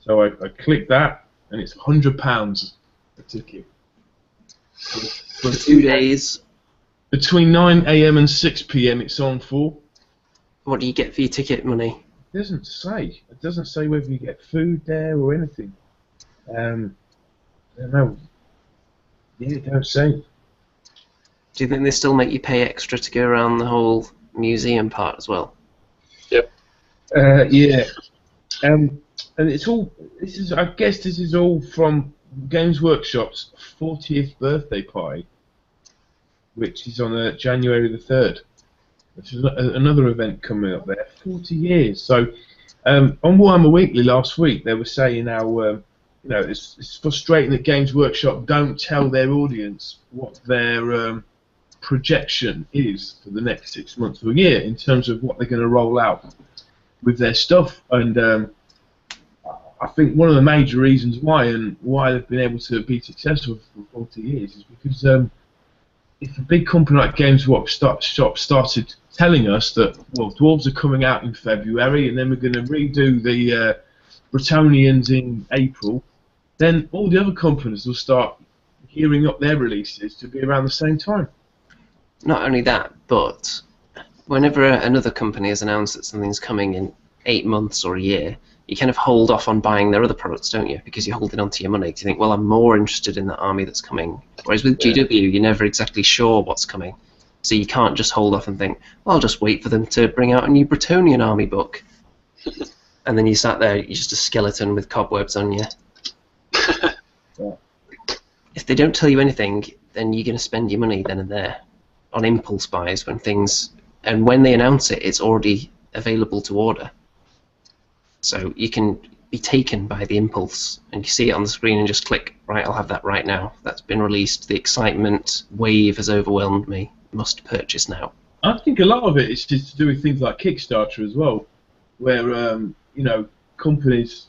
So I click that, and it's £100 a ticket. For 2 days. Between 9 AM and 6 PM it's on for. What do you get for your ticket money? It doesn't say. It doesn't say whether you get food there or anything. I don't know. Yeah, it don't say. Do you think they still make you pay extra to go around the whole museum part as well? Yep. Yeah. And it's all. I guess this is all from Games Workshop's 40th birthday party, which is on January the 3rd. Which is another event coming up there. 40 years. So on Warhammer Weekly last week, they were saying how it's frustrating that Games Workshop don't tell their audience what their projection is for the next 6 months or a year in terms of what they're going to roll out with their stuff. And I think one of the major reasons why they've been able to be successful for 40 years is because if a big company like Games Workshop started telling us that, well, Dwarves are coming out in February and then we're going to redo the Bretonians in April, then all the other companies will start gearing up their releases to be around the same time. Not only that, but whenever another company has announced that something's coming in 8 months or a year, you kind of hold off on buying their other products, don't you? Because you're holding on to your money. You think, well, I'm more interested in that army that's coming. Whereas with GW, you're never exactly sure what's coming. So you can't just hold off and think, well, I'll just wait for them to bring out a new Bretonian army book. And then you sat there, you're just a skeleton with cobwebs on you. Yeah. if they don't tell you anything, then you're going to spend your money then and there on impulse buys and when they announce it, it's already available to order. So you can be taken by the impulse, and you see it on the screen and just click, right, I'll have that right now. That's been released. The excitement wave has overwhelmed me. Must purchase now. I think a lot of it is just to do with things like Kickstarter as well, where companies,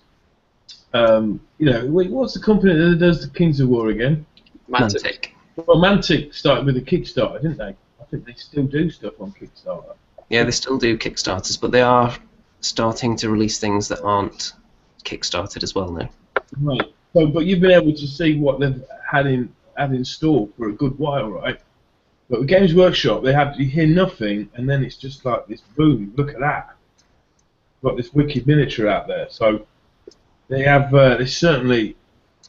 what's the company that does the Kings of War again? Mantic. Well, Mantic started with a Kickstarter, didn't they? I think they still do stuff on Kickstarter. Yeah, they still do Kickstarters, but they are starting to release things that aren't kickstarted as well now. Right. So, but you've been able to see what they've had in store for a good while, right? But with Games Workshop, you hear nothing, and then it's just like this boom. Look at that! Got this wicked miniature out there. So they certainly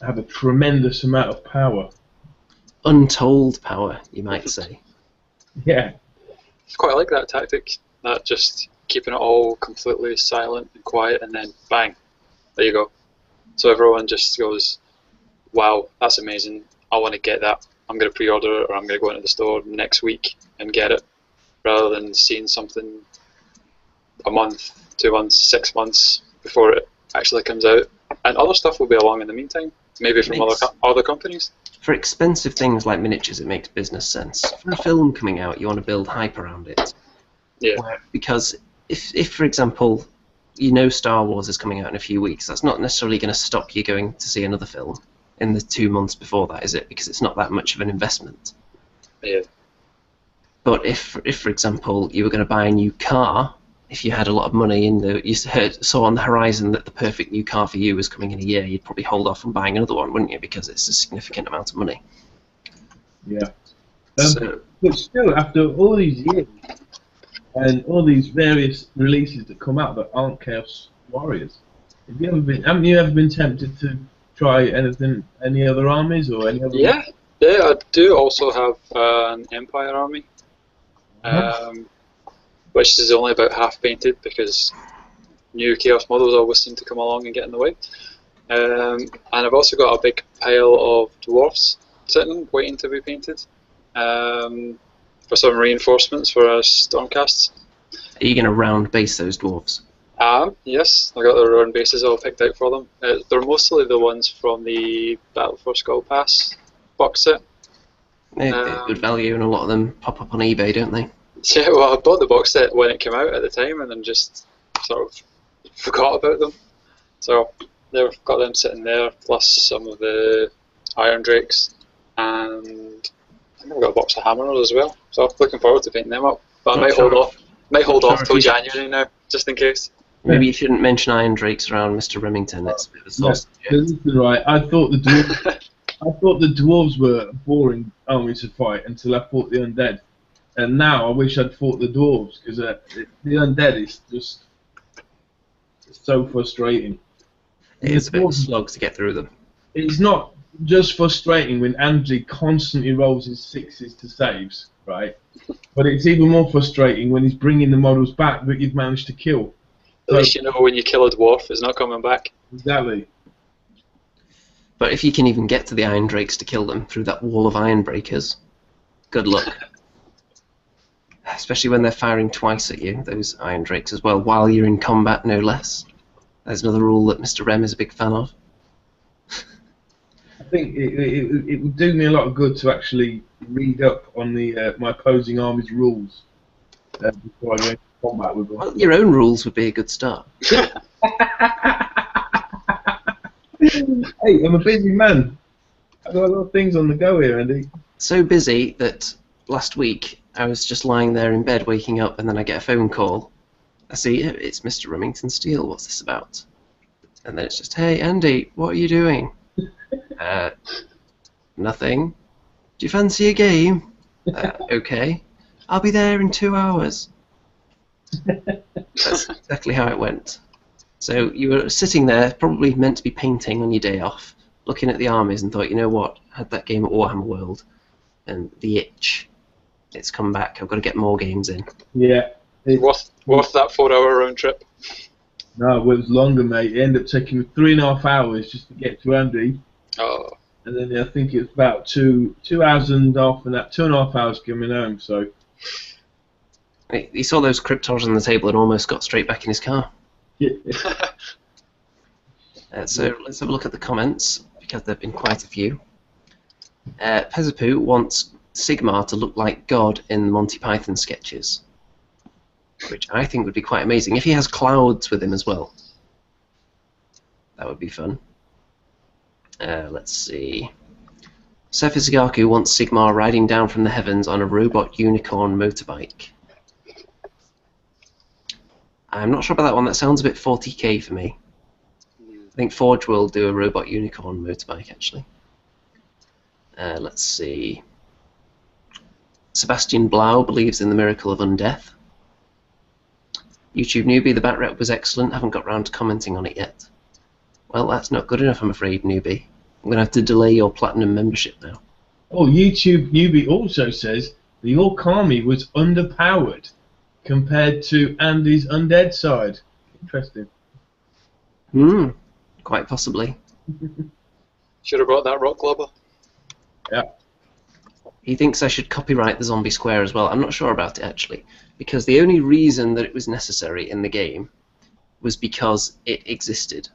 have a tremendous amount of power. Untold power, you might say. Yeah. I quite like that tactic. That just keeping it all completely silent and quiet, and then bang, there you go. So everyone just goes, wow, that's amazing. I want to get that. I'm going to pre-order it, or I'm going to go into the store next week and get it, rather than seeing something a month, 2 months, 6 months before it actually comes out. And other stuff will be along in the meantime, maybe from other companies. For expensive things like miniatures, it makes business sense. For a film coming out, you want to build hype around it. Yeah. Because if, for example, Star Wars is coming out in a few weeks, that's not necessarily going to stop you going to see another film in the 2 months before that, is it? Because it's not that much of an investment. Yeah. But if for example, you were going to buy a new car, if you had a lot of money you saw on the horizon that the perfect new car for you was coming in a year, you'd probably hold off on buying another one, wouldn't you? Because it's a significant amount of money. Yeah. But still, after all these years and all these various releases that come out that aren't Chaos Warriors, haven't you ever been tempted to try any other armies or any other? Yeah, I do also have an Empire army, which is only about half painted because new Chaos models always seem to come along and get in the way. And I've also got a big pile of Dwarfs sitting, waiting to be painted, for some reinforcements for our Stormcasts. Are you going to round base those Dwarfs? Yes, I got the round bases all picked out for them. They're mostly the ones from the Battle for Skull Pass box set. They're good value, and a lot of them pop up on eBay, don't they? Yeah, well, I bought the box set when it came out at the time, and then just sort of forgot about them. So they've got them sitting there, plus some of the Iron Drakes, and I think I've got a box of Hammerers as well. So looking forward to painting them up. But I might hold off till January now, just in case. Maybe you shouldn't mention Iron Drakes around Mr. Remington. That's a bit of a sauce. Right. I thought the dwarves were a boring army to fight until I fought the undead, and now I wish I'd fought the dwarves because the undead is just so frustrating. It is a bit of a slog to get through them. It's not just frustrating when Andy constantly rolls his 6s to saves, right? But it's even more frustrating when he's bringing the models back that you've managed to kill. At least you know when you kill a dwarf, it's not coming back. Exactly. But if you can even get to the Iron Drakes to kill them through that wall of Iron Breakers, good luck. Especially when they're firing twice at you, those Iron Drakes as well, while you're in combat, no less. There's another rule that Mr. Rem is a big fan of. I think it would do me a lot of good to actually read up on the my opposing army's rules before I go into combat with them. Well, your own rules would be a good start. Hey, I'm a busy man. I've got a lot of things on the go here, Andy. So busy that last week I was just lying there in bed waking up, and then I get a phone call. I see it's Mr. Remington Steele. What's this about? And then it's just, hey Andy, what are you doing? Nothing. Do you fancy a game? Okay. I'll be there in 2 hours. That's exactly how it went. So you were sitting there, probably meant to be painting on your day off, looking at the armies and thought, you know what, I had that game at Warhammer World, and the itch, it's come back, I've got to get more games in. Yeah. Worth that 4-hour round trip? No, it was longer, mate. It ended up taking me 3.5 hours just to get to Andy. Oh. and then I think it's about 2 hours and half, and that 2.5 hours coming home. So He saw those cryptors on the table and almost got straight back in his car. yeah. So let's have a look at the comments, because there have been quite a few. Pezapoo wants Sigmar to look like God in the Monty Python sketches, which I think would be quite amazing. If he has clouds with him as well, that would be fun. Let's see. Sefisagaku wants Sigmar riding down from the heavens on a robot unicorn motorbike. I'm not sure about that one. That sounds a bit 40k for me. I think Forge will do a robot unicorn motorbike, actually. Let's see. Sebastian Blau believes in the miracle of undeath. YouTube newbie, the BatRep was excellent. Haven't got round to commenting on it yet. Well, that's not good enough, I'm afraid, newbie. I'm going to have to delay your platinum membership now. Oh, YouTube newbie also says the Orc army was underpowered compared to Andy's undead side. Interesting. Quite possibly. Should have brought that rock globber. Yeah. He thinks I should copyright the zombie square as well. I'm not sure about it, actually, because the only reason that it was necessary in the game was because it existed.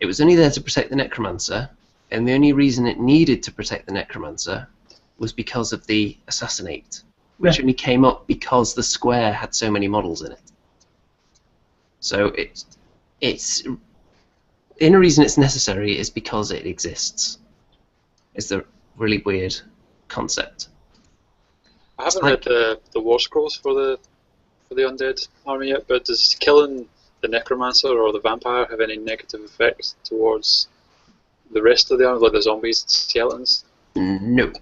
It was only there to protect the Necromancer, and the only reason it needed to protect the Necromancer was because of the Assassinate, which only came up because the square had so many models in it. So it's the only reason it's necessary is because it exists. It's a really weird concept. I haven't read the War Scrolls for the undead army yet, but does killing the Necromancer or the Vampire have any negative effects towards the rest of the army, like the zombies and skeletons? No.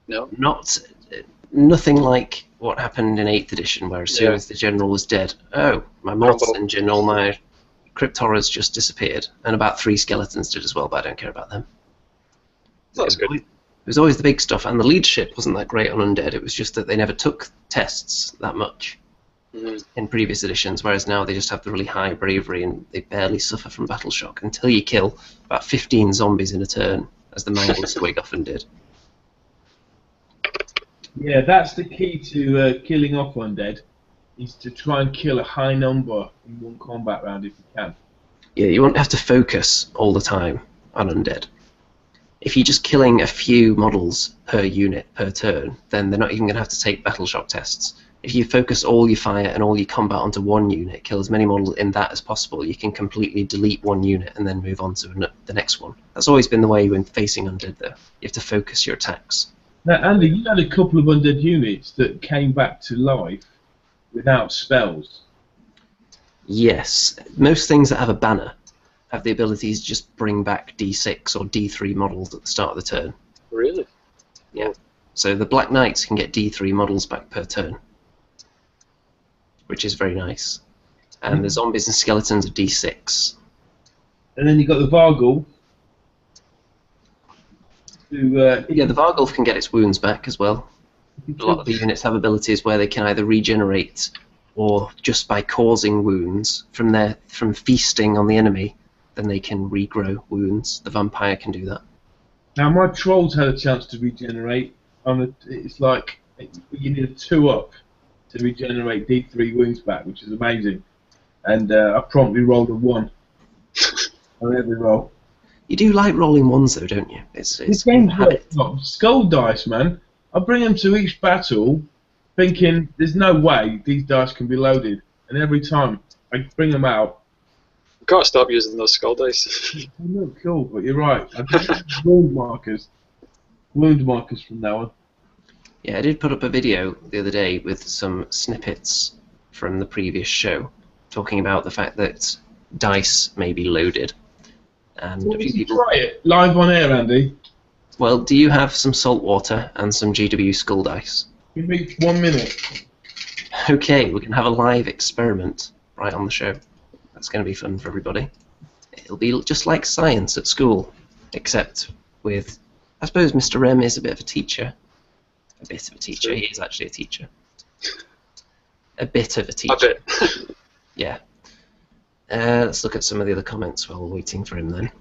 No? Nothing like what happened in 8th edition, where as soon as the general was dead, oh, my Mortal Engine, all my Crypt Horrors just disappeared, and about 3 skeletons did as well, but I don't care about them. That's good. It was always the big stuff, and the leadership wasn't that great on Undead. It was just that they never took tests that much in previous editions, whereas now they just have the really high bravery and they barely suffer from battle shock until you kill about 15 zombies in a turn, as the Mangled Swig often did. Yeah, that's the key to killing off undead, is to try and kill a high number in one combat round if you can. Yeah, you won't have to focus all the time on Undead. If you're just killing a few models per unit per turn, then they're not even going to have to take battle shock tests. If you focus all your fire and all your combat onto one unit, kill as many models in that as possible, you can completely delete one unit and then move on to the next one. That's always been the way when facing Undead, though. You have to focus your attacks. Now, Andy, you had a couple of undead units that came back to life without spells. Yes, most things that have a banner have the ability to just bring back D6 or D3 models at the start of the turn. Really? Yeah. So the Black Knights can get D3 models back per turn, which is very nice. And the zombies and skeletons are D6. And then you got the Vargul. Yeah, the Vargulf can get its wounds back as well. A lot of the units have abilities where they can either regenerate or just by causing wounds from feasting on the enemy, then they can regrow wounds. The Vampire can do that. Now my Trolls had a chance to regenerate. It's like you need a 2-up to regenerate D3 wounds back, which is amazing. And I promptly rolled a 1 on every roll. You do like rolling ones, though, don't you? This game's like skull dice, man. I bring them to each battle, thinking there's no way these dice can be loaded, and every time I bring them out. You've got to stop using those skull dice. They look cool, but you're right. I think wound markers from now on. Yeah, I did put up a video the other day with some snippets from the previous show, talking about the fact that dice may be loaded. And a few people try it live on air, Andy. Well, do you have some salt water and some GW skull dice? Give me 1 minute. Okay, we can have a live experiment right on the show. That's going to be fun for everybody. It'll be just like science at school, except with, I suppose Mr. Rem is a bit of a teacher. A bit of a teacher. He is actually a teacher. A bit of a teacher. A bit. Yeah. Let's look at some of the other comments while we're waiting for him then.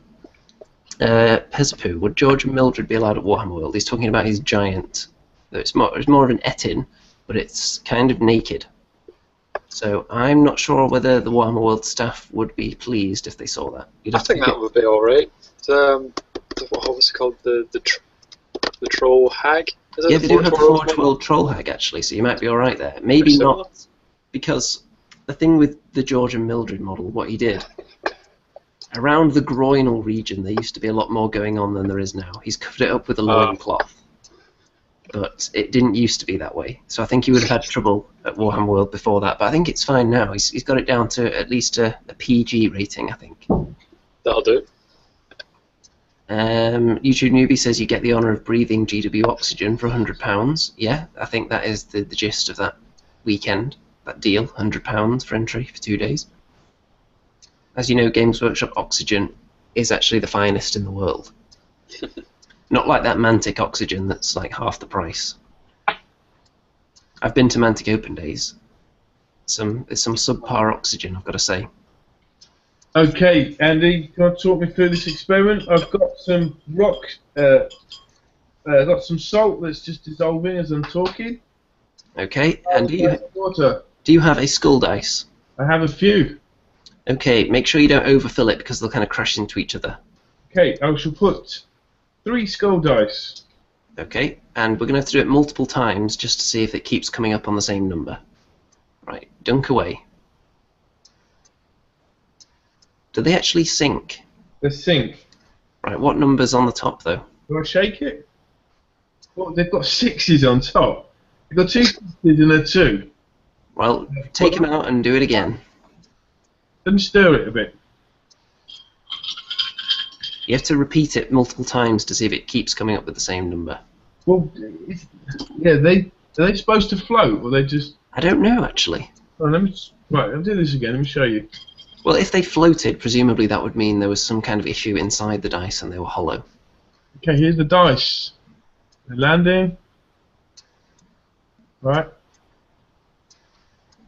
Pezapoo, would George and Mildred be allowed at Warhammer World? He's talking about his giant. It's more of an Etin, but it's kind of naked. So I'm not sure whether the Warhammer World staff would be pleased if they saw that. I think that would be alright. What was it called? The Troll Hag? Is it Yeah, the they do have the Forge Forge World Troll Hag, actually, so you might be alright there. Pretty Maybe similar. not, because the thing with the George and Mildred model, what he did, around the groinal region there used to be a lot more going on than there is now. He's covered it up with a loincloth. But it didn't used to be that way. So I think he would have had trouble at Warhammer World before that. But I think it's fine now. He's got it down to at least a PG rating, I think. That'll do. YouTube Newbie says you get the honour of breathing GW oxygen for £100. Yeah, I think that is the gist of that weekend, that deal, £100 for entry for 2 days. As you know, Games Workshop oxygen is actually the finest in the world. Not like that Mantic oxygen that's like half the price. I've been to Mantic Open Days. There's some subpar oxygen, I've got to say. Okay, Andy, can you talk me through this experiment? I've got some rock, got some salt that's just dissolving as I'm talking. Okay, and Water. do you have a skull dice? I have a few. Okay, make sure you don't overfill it because they'll kind of crash into each other. Okay, I shall put 3 skull dice. Okay, and we're going to have to do it multiple times just to see if it keeps coming up on the same number. Right, dunk away. Do they actually sync? They sync. Right, what number's on the top though? Do I shake it? Well, they've got 6s on top. They've got 2 6s and a 2. Well, take them out and do it again. Then stir it a bit. You have to repeat it multiple times to see if it keeps coming up with the same number. Well, yeah, are they supposed to float, or they just... I don't know, actually. Oh, right, I'll do this again, let me show you. Well, if they floated, presumably that would mean there was some kind of issue inside the dice and they were hollow. Okay, here's the dice. They're landing. Right.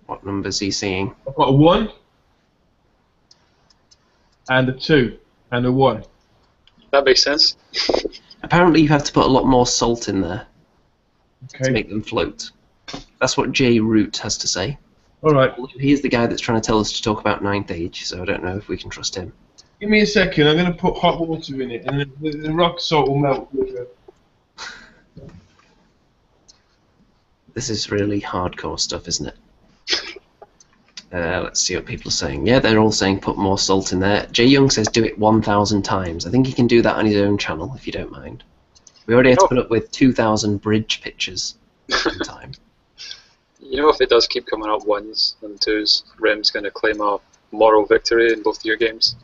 What numbers are you seeing? I've got a 1, and a 2, and a 1. That makes sense. Apparently you have to put a lot more salt in there to Okay. make them float. That's what J. Root has to say. Alright, He is the guy that's trying to tell us to talk about Ninth Age, so I don't know if we can trust him. give me a second, I'm going to put hot water in it, and the rock salt will melt with it. This is really hardcore stuff, isn't it? Let's see what people are saying. Yeah, they're all saying put more salt in there. Jay Young says do it 1,000 times. I think he can do that on his own channel, if you don't mind. We already had to put up with 2,000 bridge pictures in time. You know, if it does keep coming up 1s and 2s, Rem's going to claim a moral victory in both your games.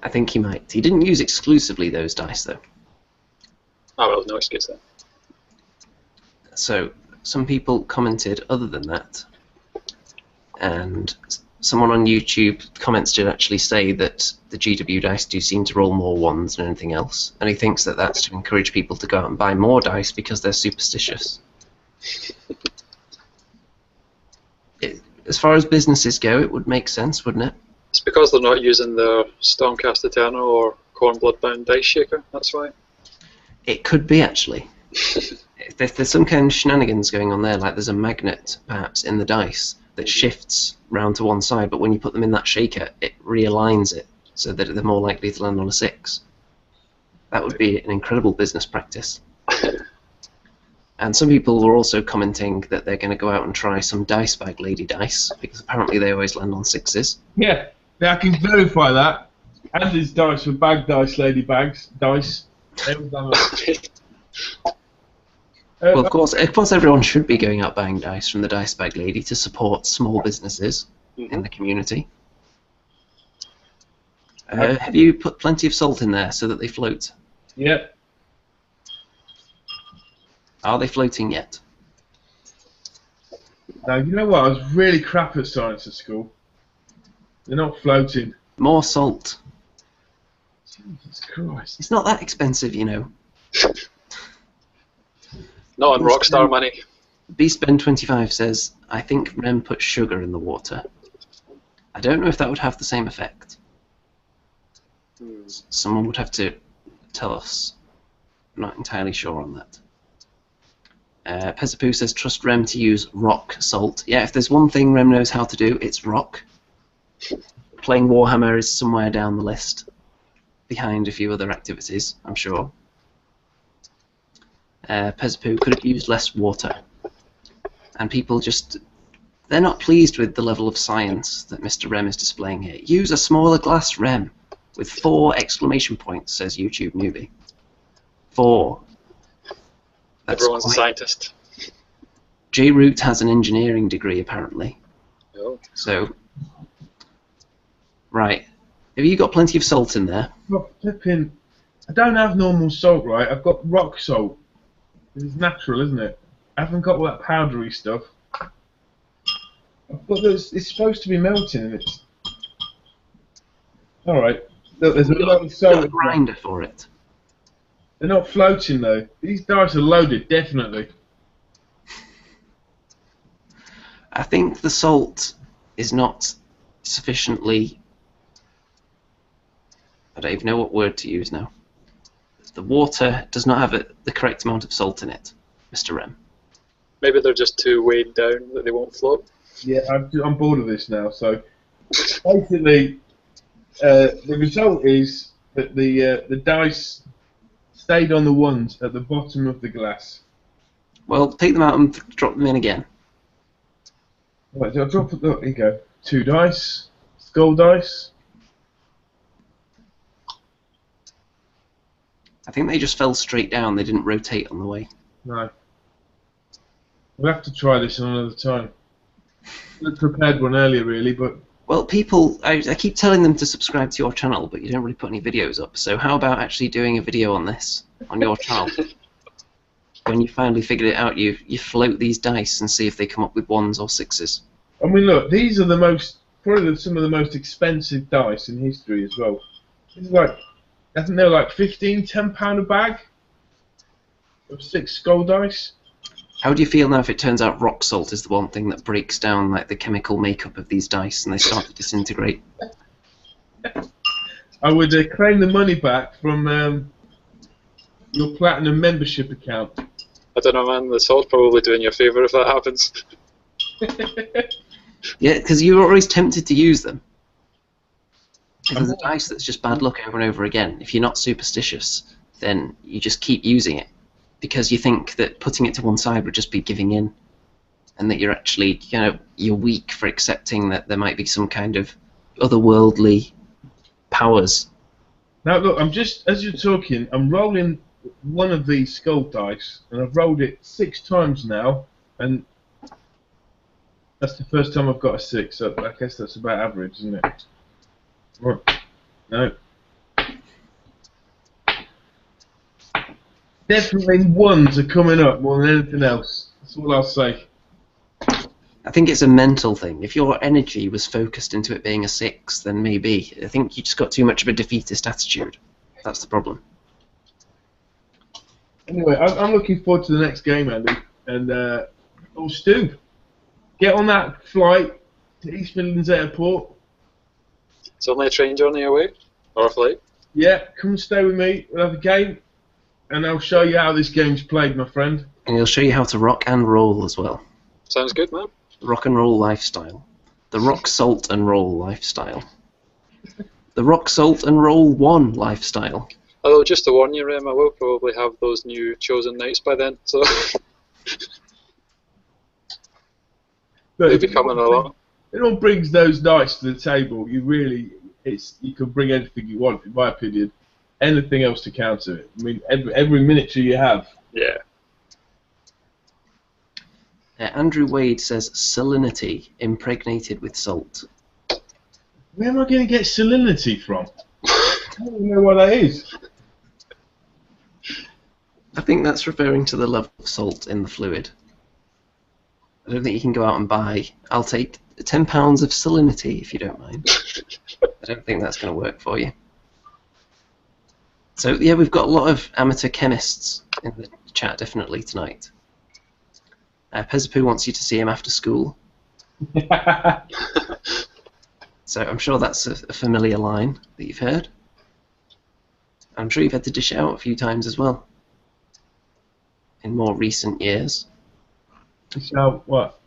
I think he might. He didn't use exclusively those dice, though. Oh well, no excuse then. So, some people commented other than that. And someone on YouTube comments did actually say that the GW dice do seem to roll more 1s than anything else. And he thinks that that's to encourage people to go out and buy more dice because they're superstitious. As far as businesses go, it would make sense, wouldn't it? It's because they're not using the Stormcast Eternal or Corn Bloodbound Dice Shaker, that's why. It could be, actually. If there's some kind of shenanigans going on there, like there's a magnet, perhaps, in the dice that shifts round to one side, but when you put them in that shaker, it realigns it so that they're more likely to land on a 6. That would be an incredible business practice. And some people were also commenting that they're going to go out and try some Dice Bag Lady dice, because apparently they always land on 6s. Yeah, I can verify that. Andy's dice were bag dice, lady bags, dice. Well, of course everyone should be going out buying dice from the Dice Bag Lady to support small businesses in the community. Have you put plenty of salt in there so that they float? Yep. Are they floating yet? Now, you know what? I was really crap at science at school. They're not floating. More salt. Jesus Christ. It's not that expensive, you know. Not on Rockstar money. BeastBen25 says, I think Rem put sugar in the water. I don't know if that would have the same effect. Someone would have to tell us. I'm not entirely sure on that. Pezapoo says trust Rem to use rock salt. Yeah, if there's one thing Rem knows how to do, it's rock. Playing Warhammer is somewhere down the list, behind a few other activities, I'm sure. Pezapoo could have used less water. And people just... they're not pleased with the level of science that Mr. Rem is displaying here. Use a smaller glass, Rem, with 4 exclamation points, says YouTube newbie. 4. Everyone's a scientist. J-Root has an engineering degree, apparently. Oh. So, right. Have you got plenty of salt in there? Look, flipping. I don't have normal salt, right? I've got rock salt. It's natural, isn't it? I haven't got all that powdery stuff. But it's supposed to be melting, and it's... Alright. Look, there's a lot of salt. Got a grinder for it. They're not floating, though. These dice are loaded, definitely. I think the salt is not sufficiently... I don't even know what word to use now. The water does not have the correct amount of salt in it, Mr. Rem. Maybe they're just too weighed down that they won't float. Yeah, I'm bored of this now. So basically, the result is that the dice stayed on the ones at the bottom of the glass. Well, take them out and drop them in again. Right, I'll drop it. Look, here you go. 2 dice, skull dice. I think they just fell straight down. They didn't rotate on the way. No. We'll have to try this another time. I prepared one earlier, really, but... Well, people, I keep telling them to subscribe to your channel, but you don't really put any videos up. So how about actually doing a video on this, on your channel? When you finally figured it out, you float these dice and see if they come up with 1s or 6s. I mean, look, these are probably some of the most expensive dice in history as well. This is like, I think they're like £10 a bag of 6 skull dice. How do you feel now if it turns out rock salt is the one thing that breaks down like the chemical makeup of these dice and they start to disintegrate? I would claim the money back from your platinum membership account. I don't know, man. The salt's probably doing you a favour if that happens. Yeah, because you're always tempted to use them. Because there's a dice that's just bad luck over and over again. If you're not superstitious, then you just keep using it. Because you think that putting it to one side would just be giving in, and that you're actually, you're weak for accepting that there might be some kind of otherworldly powers. Now look, as you're talking, I'm rolling one of these skull dice, and I've rolled it 6 times now, and that's the first time I've got a 6, so I guess that's about average, isn't it? Right. No. Definitely 1s are coming up more than anything else. That's all I'll say. I think it's a mental thing. If your energy was focused into it being a 6, then maybe. I think you just got too much of a defeatist attitude. That's the problem. Anyway, I'm looking forward to the next game, Andy. And, Stu, get on that flight to East Midlands Airport. It's only a train journey away, or a flight. Yeah, come stay with me. We'll have a game. And I'll show you how this game's played, my friend. And he'll show you how to rock and roll as well. Sounds good, man. Rock and roll lifestyle. The rock, salt and roll lifestyle. The rock, salt and roll 1 lifestyle. Although, just to warn you, Rem, I will probably have those new chosen knights by then, so... they'll be coming along. It all brings those dice to the table. You can bring anything you want, in my opinion. Anything else to counter it. I mean, every miniature you have. Yeah. Andrew Wade says salinity impregnated with salt. Where am I going to get salinity from? I don't even know what that is. I think that's referring to the level of salt in the fluid. I don't think you can go out and buy. I'll take £10 of salinity if you don't mind. I don't think that's going to work for you. So yeah, we've got a lot of amateur chemists in the chat definitely tonight. Pezapoo wants you to see him after school. So I'm sure that's a familiar line that you've heard. I'm sure you've had to dish it out a few times as well in more recent years. So what?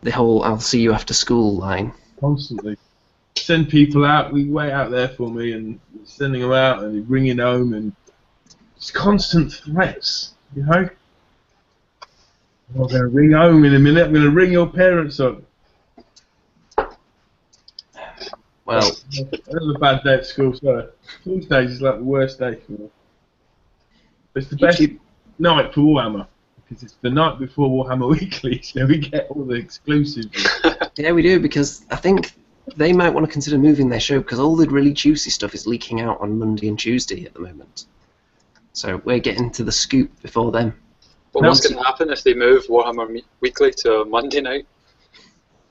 The whole "I'll see you after school" line. Constantly send people out. We wait out there for me, and sending them out and ringing home, and it's constant threats. You know. I'm going to ring home in a minute. I'm going to ring your parents up. Well, Another bad day at school. Sorry. Tuesdays is like the worst day for me. It's the best night for Warhammer because it's the night before Warhammer Weekly, so we get all the exclusives. yeah, we do, because I think they might want to consider moving their show because all the really juicy stuff is leaking out on Monday and Tuesday at the moment. So we're getting to the scoop before them. But what's going to happen if they move Warhammer Weekly to a Monday night?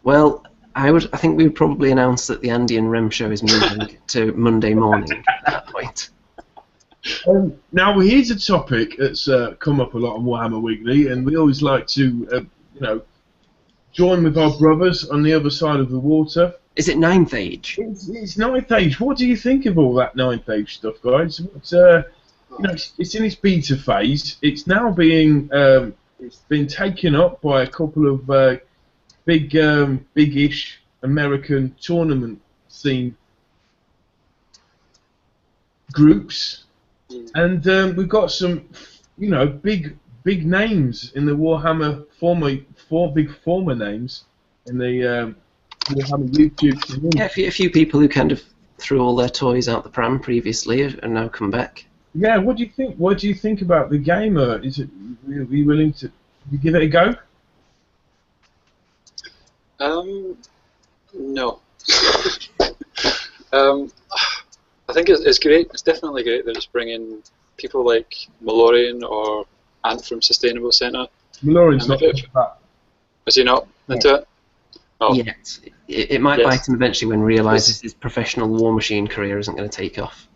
Well, I think we would probably announce that the Andy and Rem show is moving to Monday morning at that point. Now, here's a topic that's come up a lot on Warhammer Weekly, and we always like to, join with our brothers on the other side of the water. Is it 9th Age? It's 9th Age. What do you think of all that 9th Age stuff, guys? It's in its beta phase. It's now being it's been taken up by a couple of big-ish American tournament scene groups, and we've got some, big names in the Warhammer former names in the Warhammer YouTube community. Yeah, a few people who kind of threw all their toys out the pram previously and now come back. Yeah, what do you think? What do you think about the game? Is it? Are you willing to give it a go? No. I think it's great. It's definitely great that it's bringing people like Malorian or Ant from Sustainable Centre. Malorian's not into that. Is he not into it? Oh. Yet. It might bite him eventually when he realises his professional War Machine career isn't going to take off.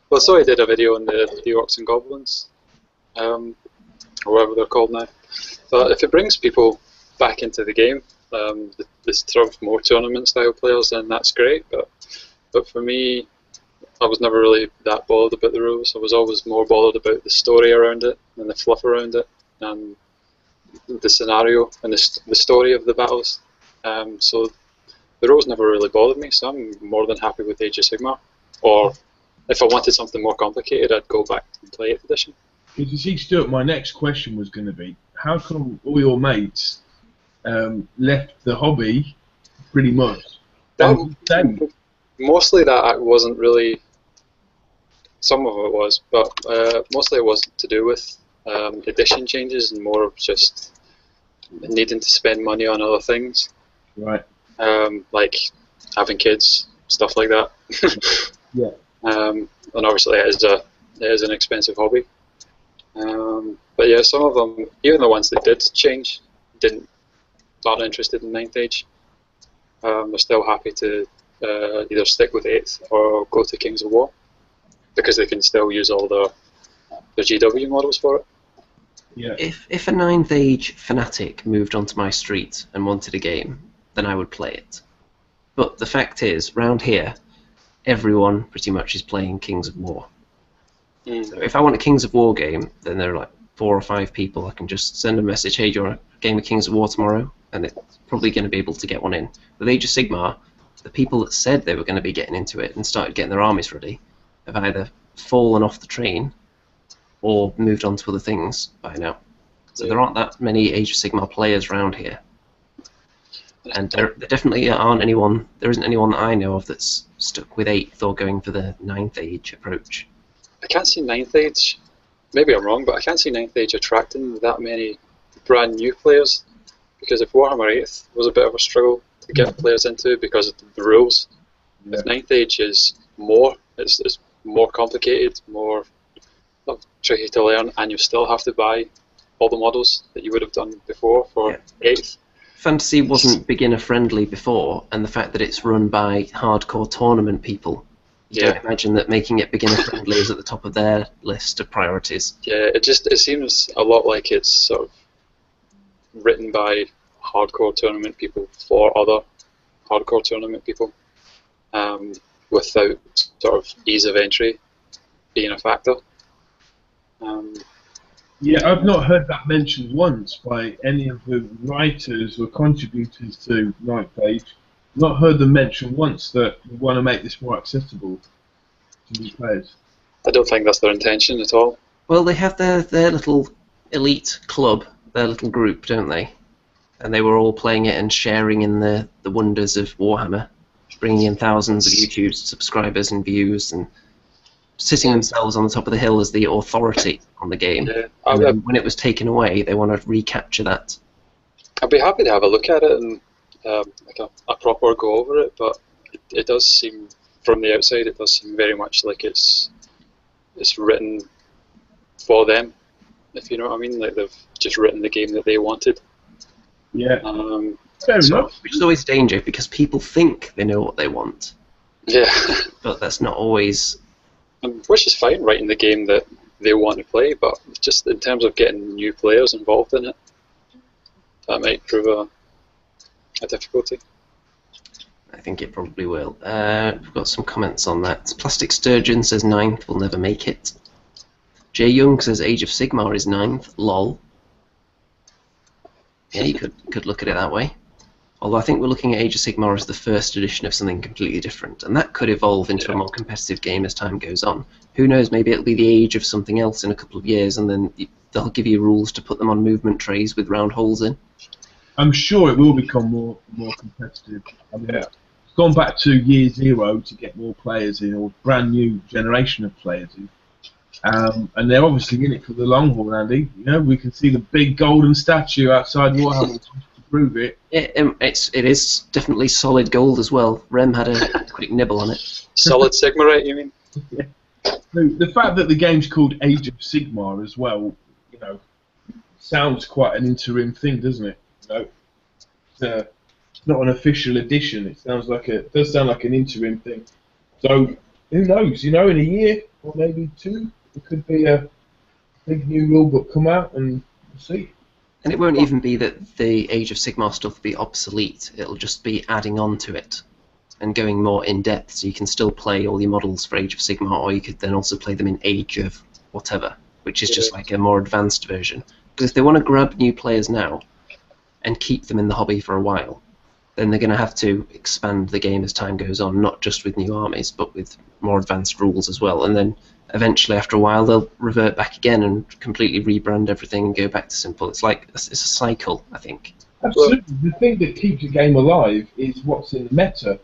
Well, so I did a video on the Orcs and Goblins, or whatever they're called now. But if it brings people back into the game, this sort of more tournament style players, then that's great. But for me, I was never really that bothered about the rules. I was always more bothered about the story around it and the fluff around it and the scenario and the story of the battles. So the rules never really bothered me. So I'm more than happy with Age of Sigmar. Or if I wanted something more complicated, I'd go back and play 8th edition. Because you see, Stuart, my next question was going to be, how come all your mates left the hobby pretty much? Mostly that wasn't really, some of it was, but mostly it wasn't to do with edition changes and more of just needing to spend money on other things. Right. Like having kids, stuff like that. Yeah. And obviously it is an expensive hobby. But yeah, some of them, even the ones that did change, not interested in 9th Age. They're still happy to either stick with 8th or go to Kings of War, because they can still use all the GW models for it. Yeah. If a 9th Age fanatic moved onto my street and wanted a game, then I would play it. But the fact is, round here, everyone pretty much is playing Kings of War. So if I want a Kings of War game, then there are like 4 or 5 people. I can just send a message, hey, do you want a game of Kings of War tomorrow? And it's probably going to be able to get one in. With Age of Sigmar, the people that said they were going to be getting into it and started getting their armies ready have either fallen off the train or moved on to other things by now. So there aren't that many Age of Sigmar players around here. And there definitely aren't anyone, there isn't anyone that I know of that's stuck with 8th or going for the 9th Age approach. I can't see 9th Age, maybe I'm wrong, but I can't see 9th Age attracting that many brand new players, because if Warhammer 8th was a bit of a struggle to get players into because of the rules, if 9th Age is more, it's more complicated, more tricky to learn, and you still have to buy all the models that you would have done before for 8th. Fantasy wasn't beginner friendly before, and the fact that it's run by hardcore tournament people, you don't imagine that making it beginner friendly is at the top of their list of priorities. Yeah, it seems a lot like it's sort of written by hardcore tournament people for other hardcore tournament people. without sort of ease of entry being a factor. Yeah, I've not heard that mentioned once by any of the writers or contributors to Ninth Age. Not heard them mention once that we want to make this more accessible to new players. I don't think that's their intention at all. Well, they have their little elite club, their little group, don't they? And they were all playing it and sharing in the wonders of Warhammer, bringing in thousands of YouTube subscribers and views, and sitting themselves on the top of the hill as the authority on the game. Yeah, And then when it was taken away, they want to recapture that. I'd be happy to have a look at it and like a proper go over it, but it does seem, from the outside, it does seem very much like it's written for them, if you know what I mean. Like they've just written the game that they wanted. Yeah. Fair enough. Which is always danger because people think they know what they want. Yeah. But that's not always. Which is fine, writing the game that they want to play, but just in terms of getting new players involved in it, that might prove a difficulty. I think it probably will. We've got some comments on that. Plastic Sturgeon says 9th will never make it. Jay Young says Age of Sigmar is 9th. Lol. Yeah, you could look at it that way. Although I think we're looking at Age of Sigmar as the first edition of something completely different, and that could evolve into a more competitive game as time goes on. Who knows, maybe it'll be the age of something else in a couple of years, and then they'll give you rules to put them on movement trays with round holes in. I'm sure it will become more competitive. I mean, it's gone back to year 0 to get more players in, or brand new generation of players in. And they're obviously in it for the long haul, Andy. You know, we can see the big golden statue outside Warhammer to prove it. It is definitely solid gold as well. Rem had a quick nibble on it. Solid Sigmarite, you mean? Yeah. The fact that the game's called Age of Sigmar as well, you know, sounds quite an interim thing, doesn't it? You know, it's not an official edition. It does sound like an interim thing. So who knows? You know, in a year or maybe 2. It could be a big new rulebook come out, and we'll see. And it won't even be that the Age of Sigmar stuff will be obsolete. It'll just be adding on to it and going more in depth. So you can still play all your models for Age of Sigmar, or you could then also play them in Age of whatever, which is just like a more advanced version. Because if they want to grab new players now and keep them in the hobby for a while, then they're going to have to expand the game as time goes on, not just with new armies, but with more advanced rules as well. And then eventually, after a while, they'll revert back again and completely rebrand everything and go back to simple. It's a cycle, I think. Absolutely. The thing that keeps a game alive is what's in the meta.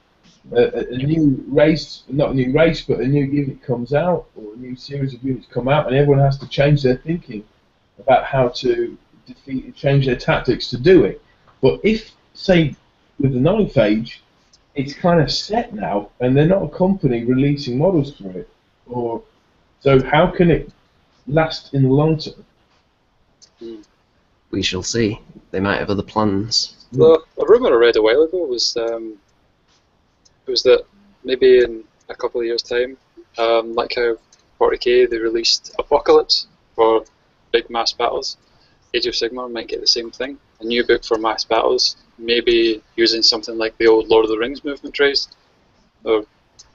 A new race, not a new race, but a new unit comes out, or a new series of units come out, and everyone has to change their thinking about how to defeat and change their tactics to do it. But if, say, with the 9th Age, it's kind of set now, and they're not a company releasing models for it, so how can it last in the long term? We shall see. They might have other plans. Well, a rumour I read a while ago was that maybe in a couple of years' time, like how 40k they released Apocalypse for big mass battles, Age of Sigmar might get the same thing. A new book for mass battles, maybe using something like the old Lord of the Rings movement trays, or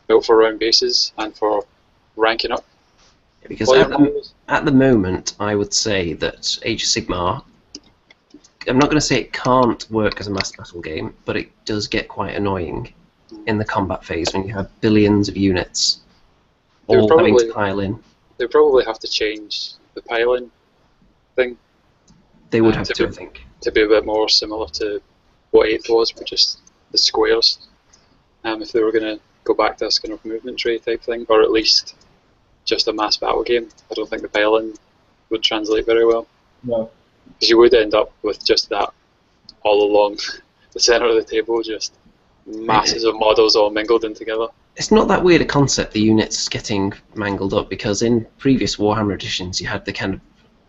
built for round bases and for ranking up. Because at the moment, I would say that Age of Sigmar, I'm not going to say it can't work as a mass battle game, but it does get quite annoying in the combat phase when you have billions of units all having to pile in. They probably have to change the piling thing. They would have to, I think. To be a bit more similar to what 8th was, but just the squares. If they were going to go back to this kind of movement tray type thing, or at least just a mass battle game, I don't think the piling would translate very well. No. Because you would end up with just that all along the centre of the table, just masses of models all mingled in together. It's not that weird a concept, the units getting mangled up, because in previous Warhammer editions you had the kind of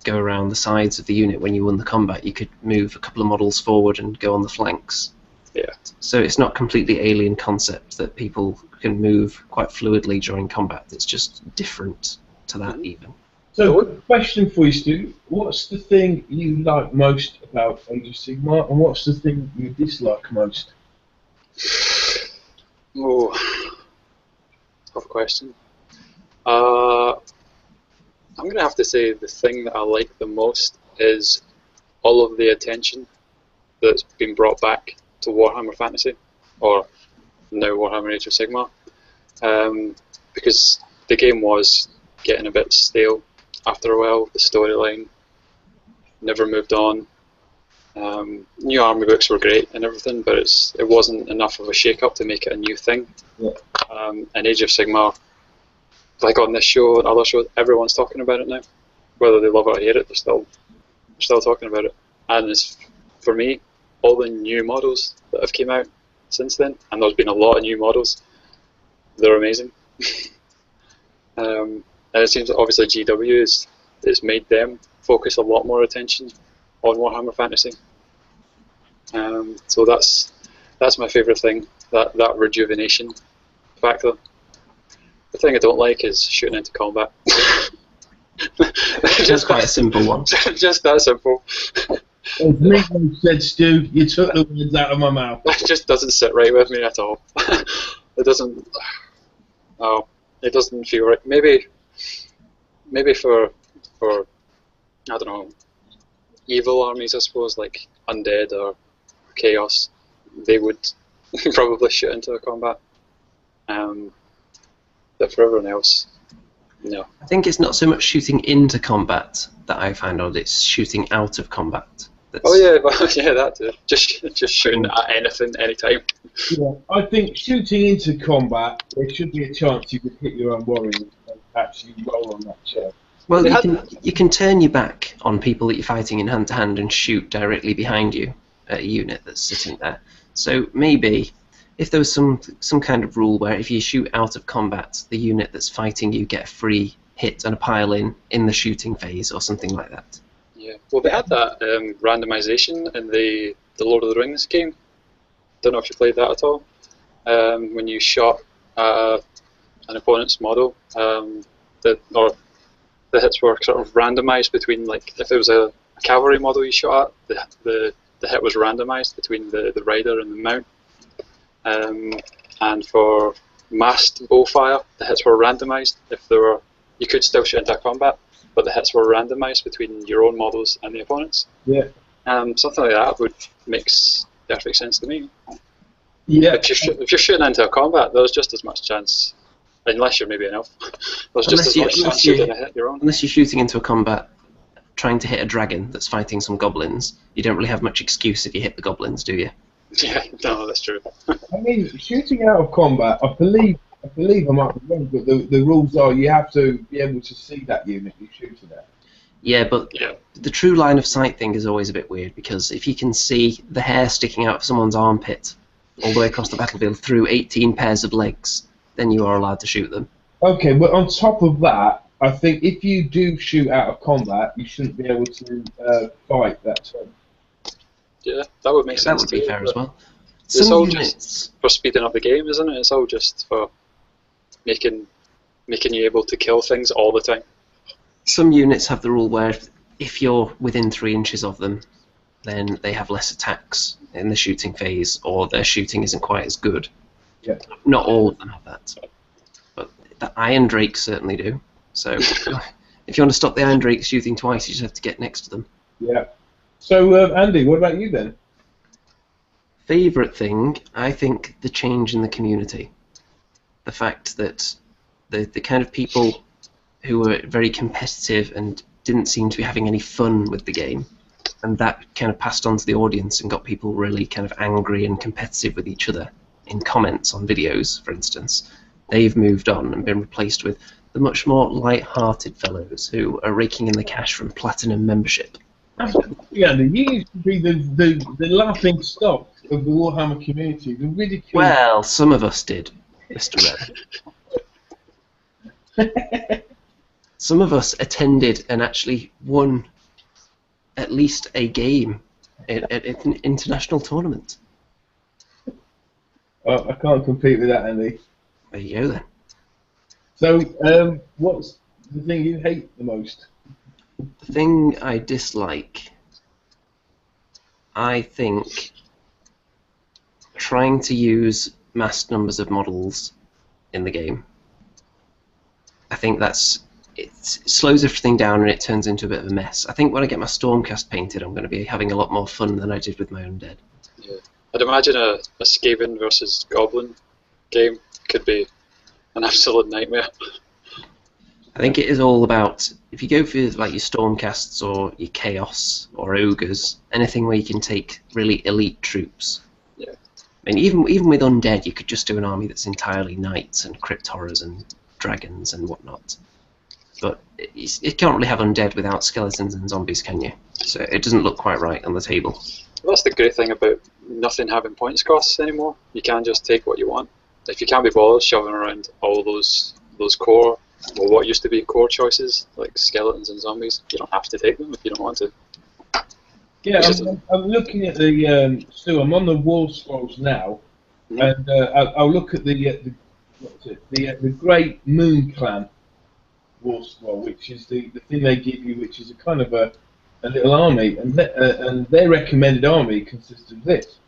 go around the sides of the unit when you won the combat. You could move a couple of models forward and go on the flanks. Yeah. So it's not completely alien concept that people can move quite fluidly during combat. It's just different to that even. So, question for you, Stu. What's the thing you like most about Age of Sigmar, and what's the thing you dislike most? Oh, tough question. I'm going to have to say the thing that I like the most is all of the attention that's been brought back to Warhammer Fantasy, or now Warhammer Age of Sigmar, because the game was getting a bit stale after a while. The storyline never moved on. New army books were great and everything, but it wasn't enough of a shake-up to make it a new thing. Yeah. And Age of Sigmar, like on this show and other shows, everyone's talking about it now. Whether they love it or hate it, they're still talking about it. And it's, for me, all the new models that have came out since then, and there's been a lot of new models, they're amazing. And it seems that obviously GW has made them focus a lot more attention on Warhammer Fantasy. So that's my favourite thing, that rejuvenation factor. The thing I don't like is shooting into combat. Just quite a simple one. Just that simple. As Nico said, Stu, you took the words out of my mouth. It just doesn't sit right with me at all. It doesn't. No, it doesn't feel right. Maybe for I don't know, evil armies, I suppose, like undead or chaos, they would probably shoot into a combat. But for everyone else, no. I think it's not so much shooting into combat that I find odd, it's shooting out of combat. Oh yeah, well, yeah, that too. Just shooting at anything, anytime. Yeah, I think shooting into combat, there should be a chance you could hit your own warrior and actually roll on that chair. Well, you can turn your back on people that you're fighting in hand-to-hand and shoot directly behind you at a unit that's sitting there. So maybe if there was some kind of rule where if you shoot out of combat, the unit that's fighting you get a free hit and a pile in the shooting phase or something like that. Yeah, well, they had that randomization in the Lord of the Rings game. Don't know if you played that at all. When you shot an opponent's model, the hits were sort of randomized between, like, if it was a cavalry model you shot at, the hit was randomized between the rider and the mount. And for massed bowfire, the hits were randomized. You could still shoot into combat, but the hits were randomized between your own models and the opponents. Yeah. Something like that would makes perfect sense to me. Yeah. If you're shooting into a combat, there's just as much chance, unless you're maybe an elf, there's just as much chance you're going to hit your own. Unless you're shooting into a combat trying to hit a dragon that's fighting some goblins, you don't really have much excuse if you hit the goblins, do you? Yeah, no, that's true. I mean, shooting out of combat, I believe I might be wrong, but the rules are you have to be able to see that unit you're shooting at. Yeah, but the true line of sight thing is always a bit weird, because if you can see the hair sticking out of someone's armpit all the way across the battlefield through 18 pairs of legs, then you are allowed to shoot them. Okay, but on top of that, I think if you do shoot out of combat, you shouldn't be able to fight that turn. Yeah, that would make sense. That would be fair as well. It's all just for speeding up the game, isn't it? It's all just for making you able to kill things all the time. Some units have the rule where if you're within 3 inches of them, then they have less attacks in the shooting phase, or their shooting isn't quite as good. Yeah. Not all of them have that, but the Iron Drakes certainly do. So if you want to stop the Iron Drakes shooting twice, you just have to get next to them. Yeah. So, Andy, what about you then? Favourite thing, I think the change in the community. The fact that the kind of people who were very competitive and didn't seem to be having any fun with the game, and that kind of passed on to the audience and got people really kind of angry and competitive with each other in comments on videos, for instance. They've moved on and been replaced with the much more light-hearted fellows who are raking in the cash from Platinum membership. Yeah, you used to be the laughing stock of the Warhammer community, the ridicule. Well, some of us did, Mr. Red. Some of us attended and actually won at least a game at an international tournament. I can't compete with that, Andy. There you go then. So, what's the thing you hate the most? The thing I dislike, I think, trying to use mass numbers of models in the game I think it slows everything down and it turns into a bit of a mess. I think when I get my Stormcast painted, I'm going to be having a lot more fun than I did with my Undead. Yeah. I'd imagine a Skaven versus Goblin game could be an absolute nightmare. I think it is all about, if you go for like your Stormcasts or your Chaos or Ogres, anything where you can take really elite troops. Yeah. I mean, even with Undead, you could just do an army that's entirely Knights and Crypt Horrors and Dragons and whatnot. But you can't really have Undead without Skeletons and Zombies, can you? So it doesn't look quite right on the table. Well, that's the great thing about nothing having points costs anymore. You can just take what you want. If you can't be bothered shoving around all those core, well, what used to be core choices, like Skeletons and Zombies, you don't have to take them if you don't want to. Yeah, I'm looking at the Stu. I'm on the War Scrolls now, and I'll look at the Great Moon Clan War Scroll, which is the thing they give you, which is a kind of a little army, and their recommended army consists of this: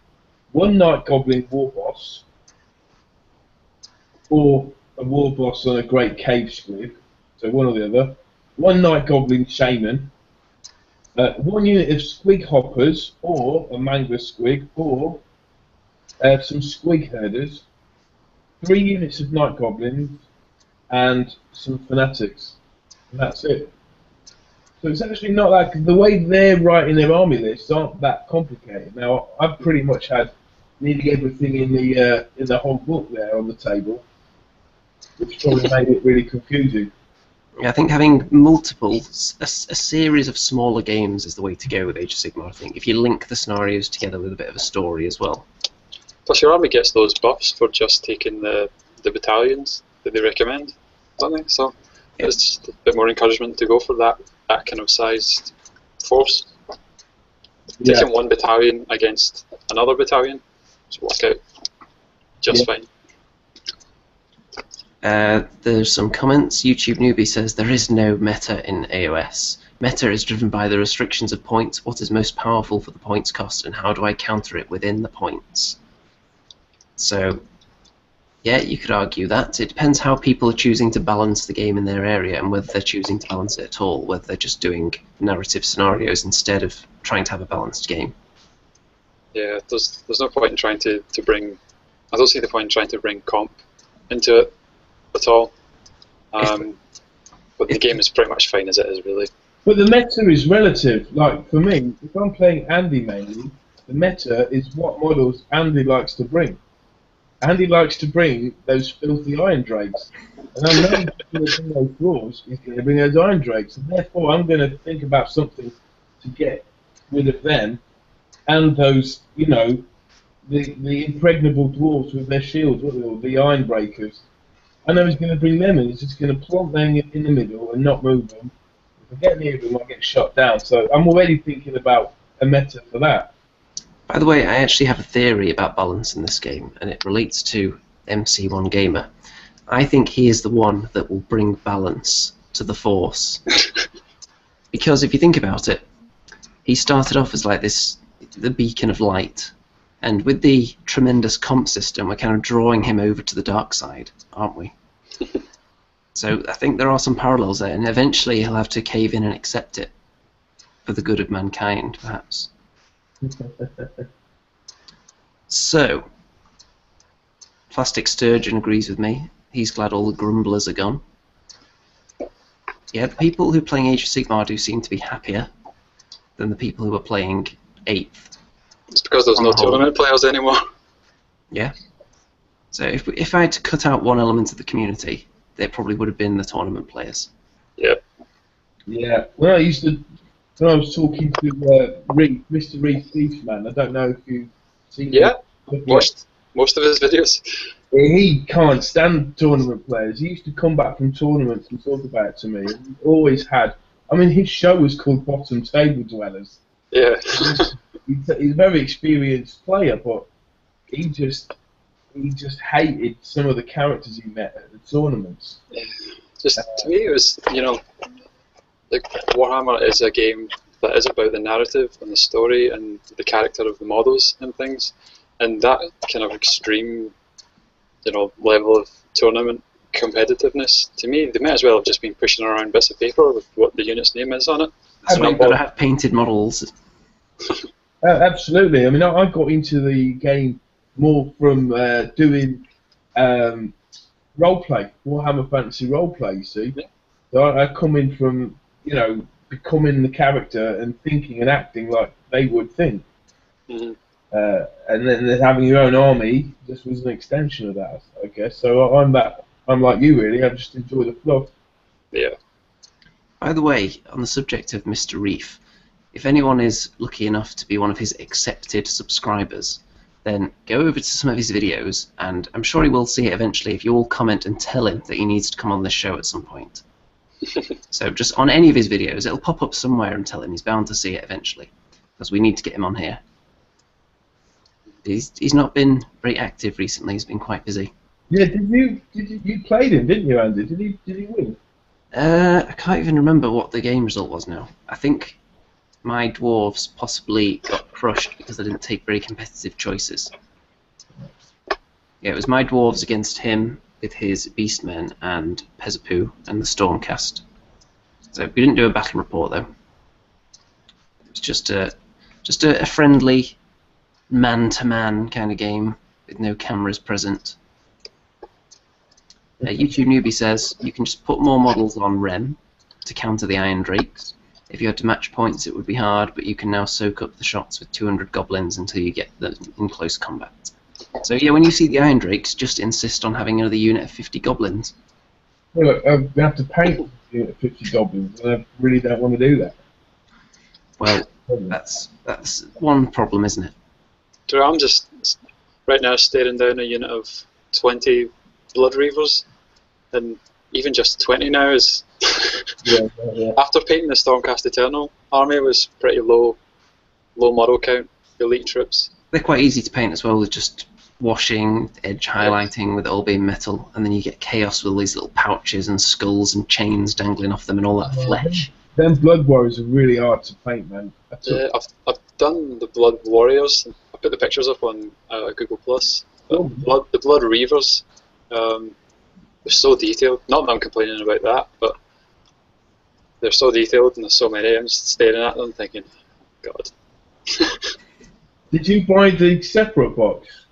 1 Night Goblin War Boss, or a War Boss on a Great Cave Squib, so one or the other. 1 Night Goblin Shaman. 1 unit of Squig Hoppers, or a Mangler Squig, or some Squig Herders. 3 units of Night Goblins, and some Fanatics. And that's it. So it's actually not like the way they're writing their army lists aren't that complicated. Now I've pretty much had nearly everything in the whole book there on the table, which probably made it really confusing. I think having multiples, a series of smaller games is the way to go with Age of Sigmar, I think, if you link the scenarios together with a bit of a story as well. Plus your army gets those buffs for just taking the battalions that they recommend, don't they? So it's just a bit more encouragement to go for that kind of sized force. Yeah. Taking 1 battalion against another battalion should work out just fine. There's some comments. YouTube Newbie says there is no meta in AOS. Meta is driven by the restrictions of points. What is most powerful for the points cost, and how do I counter it within the points? So, yeah, you could argue that. It depends how people are choosing to balance the game in their area, and whether they're choosing to balance it at all, whether they're just doing narrative scenarios instead of trying to have a balanced game. Yeah, there's no point in trying to bring... I don't see the point in trying to bring comp into it at all. But the game is pretty much fine as it is, really. But the meta is relative. Like, for me, if I'm playing Andy mainly, the meta is what models Andy likes to bring. Andy likes to bring those filthy Iron Drakes. And I know he's going to bring those dwarves, he's going to bring those Iron Drakes. And therefore, I'm going to think about something to get rid of them and those, you know, the impregnable dwarves with their shields, what are they called? The Iron Breakers. I know he's going to bring them in. He's just going to plonk them in the middle and not move them. If I get near them, I'll get shot down. So I'm already thinking about a meta for that. By the way, I actually have a theory about balance in this game, and it relates to MC1 Gamer. I think he is the one that will bring balance to the Force. Because if you think about it, he started off as like the beacon of light, and with the tremendous comp system, we're kind of drawing him over to the dark side, aren't we? So I think there are some parallels there, and eventually he'll have to cave in and accept it for the good of mankind, perhaps. So, Plastic Sturgeon agrees with me. He's glad all the grumblers are gone. Yeah, the people who are playing Age of Sigmar do seem to be happier than the people who are playing 8th. It's because there's no tournament players anymore. Yeah. So if I had to cut out one element of the community, they probably would have been the tournament players. Yeah. Yeah. When I was talking to Mr. Reed Thiefman, I don't know if you've seen Yeah. him. Watched most of his videos. He can't stand tournament players. He used to come back from tournaments and talk about it to me. He always had. I mean, his show was called Bottom Table Dwellers. Yeah. He's a very experienced player, but he just hated some of the characters he met at the tournaments. Just to me, it was, you know, like Warhammer is a game that is about the narrative and the story and the character of the models and things, and that kind of extreme, you know, level of tournament competitiveness. To me, they may as well have just been pushing around bits of paper with what the unit's name is on it. That's why you've got to have painted models. Absolutely. I mean, I got into the game more from doing roleplay, Warhammer Fantasy roleplay, you see. Yeah. So I come in from, you know, becoming the character and thinking and acting like they would think. Mm-hmm. And then having your own army just was an extension of that, I guess. So I'm like you, really. I just enjoy the fluff. Yeah. By the way, on the subject of Mr. Reef, if anyone is lucky enough to be one of his accepted subscribers, then go over to some of his videos, and I'm sure he will see it eventually if you all comment and tell him that he needs to come on this show at some point. So just on any of his videos, it'll pop up somewhere and tell him he's bound to see it eventually, because we need to get him on here. He's not been very active recently. He's been quite busy. Yeah, you played him, didn't you, Andy? Did he win? I can't even remember what the game result was now. I think my Dwarves possibly got crushed because I didn't take very competitive choices. Yeah, it was my Dwarves against him with his Beastmen and Pezapoo and the Stormcast. So we didn't do a battle report though. It was just a friendly man-to-man kind of game with no cameras present. YouTube Newbie says you can just put more models on Rem to counter the Iron Drakes. If you had to match points, it would be hard, but you can now soak up the shots with 200 goblins until you get them in close combat. So yeah, when you see the Iron Drakes, just insist on having another unit of 50 goblins. Well, look, we have to paint a unit of 50 goblins, and I really don't want to do that. Well, that's one problem, isn't it? So I'm just right now staring down a unit of 20 Blood Reavers, and even just 20 now is... Yeah. After painting the Stormcast Eternal army was pretty low model count, elite troops. They're quite easy to paint as well, with just washing, edge highlighting, with it all being metal, and then you get chaos with all these little pouches and skulls and chains dangling off them and all that flesh. Them Blood Warriors are really hard to paint, man. Yeah, I've done the Blood Warriors. I put the pictures up on Google Plus. The Blood Reavers, they're so detailed. Not that I'm complaining about that, but they're so detailed and there's so many. I'm just staring at them thinking, God. Did you buy the separate box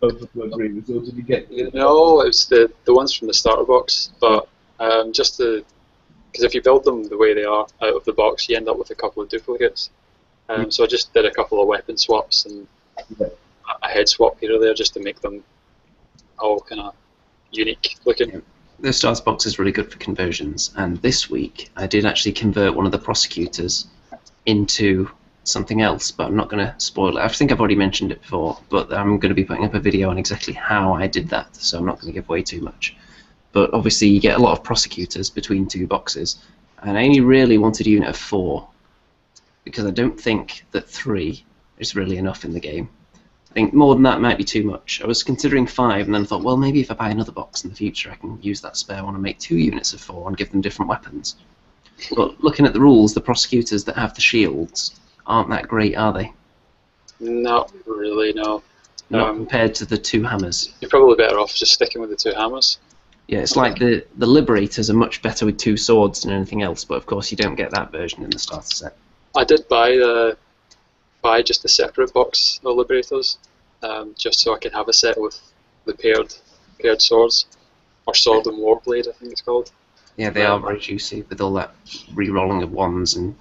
of the Blood Reavers, or did you get... No, it's the ones from the starter box, but just because if you build them the way they are out of the box, you end up with a couple of duplicates. So I just did a couple of weapon swaps and a head swap here or there just to make them all kind of unique looking. Yeah. The starter box is really good for conversions, and this week I did actually convert one of the prosecutors into something else, but I'm not going to spoil it. I think I've already mentioned it before, but I'm going to be putting up a video on exactly how I did that, so I'm not going to give away too much. But obviously you get a lot of prosecutors between two boxes, and I only really wanted a unit of 4, because I don't think that 3 is really enough in the game. I think more than that might be too much. I was considering 5, and then I thought, well, maybe if I buy another box in the future I can use that spare one and make 2 units of 4 and give them different weapons. But looking at the rules, the prosecutors that have the shields aren't that great, are they? Not really, no. Not compared to the 2 hammers. You're probably better off just sticking with the 2 hammers. Yeah, it's like the Liberators are much better with 2 swords than anything else, but of course you don't get that version in the starter set. I did buy just a separate box of Liberators, just so I can have a set with the paired swords, or Sword and Warblade, I think it's called. Yeah, they are very juicy with all that re-rolling of wands and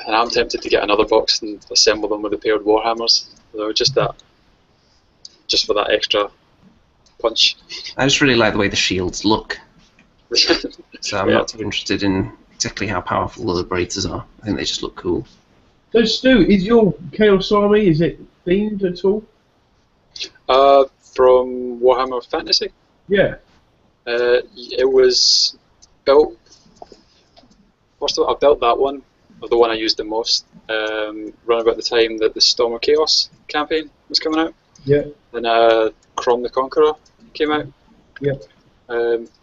I'm tempted to get another box and assemble them with the paired Warhammers. So just for that extra punch. I just really like the way the shields look. So I'm not too interested in exactly how powerful the Liberators are. I think they just look cool. So Stu, is your Chaos Army, is it themed at all? From Warhammer Fantasy? Yeah. It was built... First of all, I built that one, or the one I used the most, around about the time that the Storm of Chaos campaign was coming out. Yeah. And Crom the Conqueror came out. Yeah.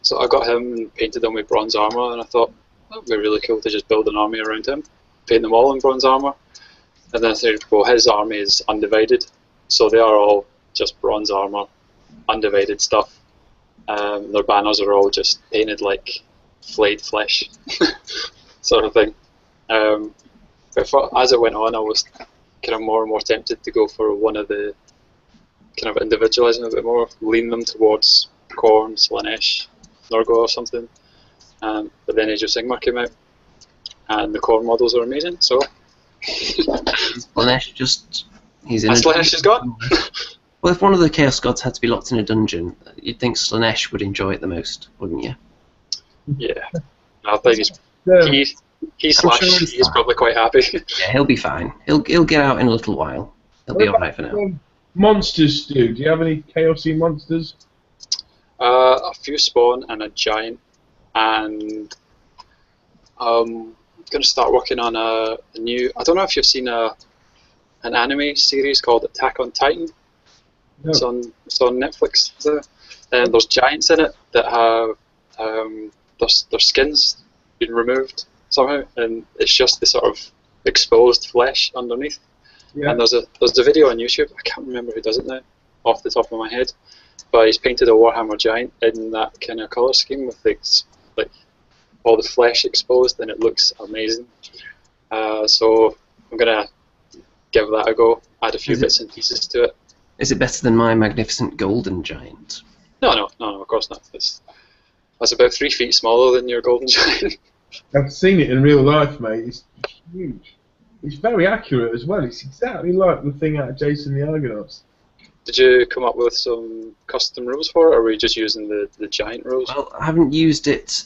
So I got him and painted him with bronze armour, and I thought that would be really cool to just build an army around him, paint them all in bronze armour. And then I said, well, his army is undivided, so they are all just bronze armour, undivided stuff. Their banners are all just painted like flayed flesh, sort of thing. As it went on, I was kind of more and more tempted to go for one of the kind of individualising a bit more, lean them towards Khorne, Slaanesh, Norgo or something. But then Age of Sigmar came out, and the Khorne models are amazing. So Slaanesh he's in Slaanesh is gone. Well, if one of the Chaos Gods had to be locked in a dungeon, you'd think Slaanesh would enjoy it the most, wouldn't you? Yeah, I think he's probably quite happy. Yeah, he'll be fine. He'll get out in a little while. He'll be alright for now. Monsters, Stu. Do you have any Chaosy monsters? A few spawn and a giant, and I'm going to start working on a new. I don't know if you've seen an anime series called Attack on Titan. No. It's on Netflix. And there's giants in it that have their skin's been removed somehow, and it's just the sort of exposed flesh underneath. Yeah. And there's a video on YouTube. I can't remember who does it now, off the top of my head, but he's painted a Warhammer giant in that kind of color scheme with like all the flesh exposed, and it looks amazing. So I'm gonna give that a go. Add a few bits and pieces to it. Is it better than my magnificent golden giant? No, of course not. That's about 3 feet smaller than your golden giant. I've seen it in real life, mate. It's huge. It's very accurate as well. It's exactly like the thing out of Jason the Argonauts. Did you come up with some custom rules for it, or were you just using the giant rules? Well, I haven't used it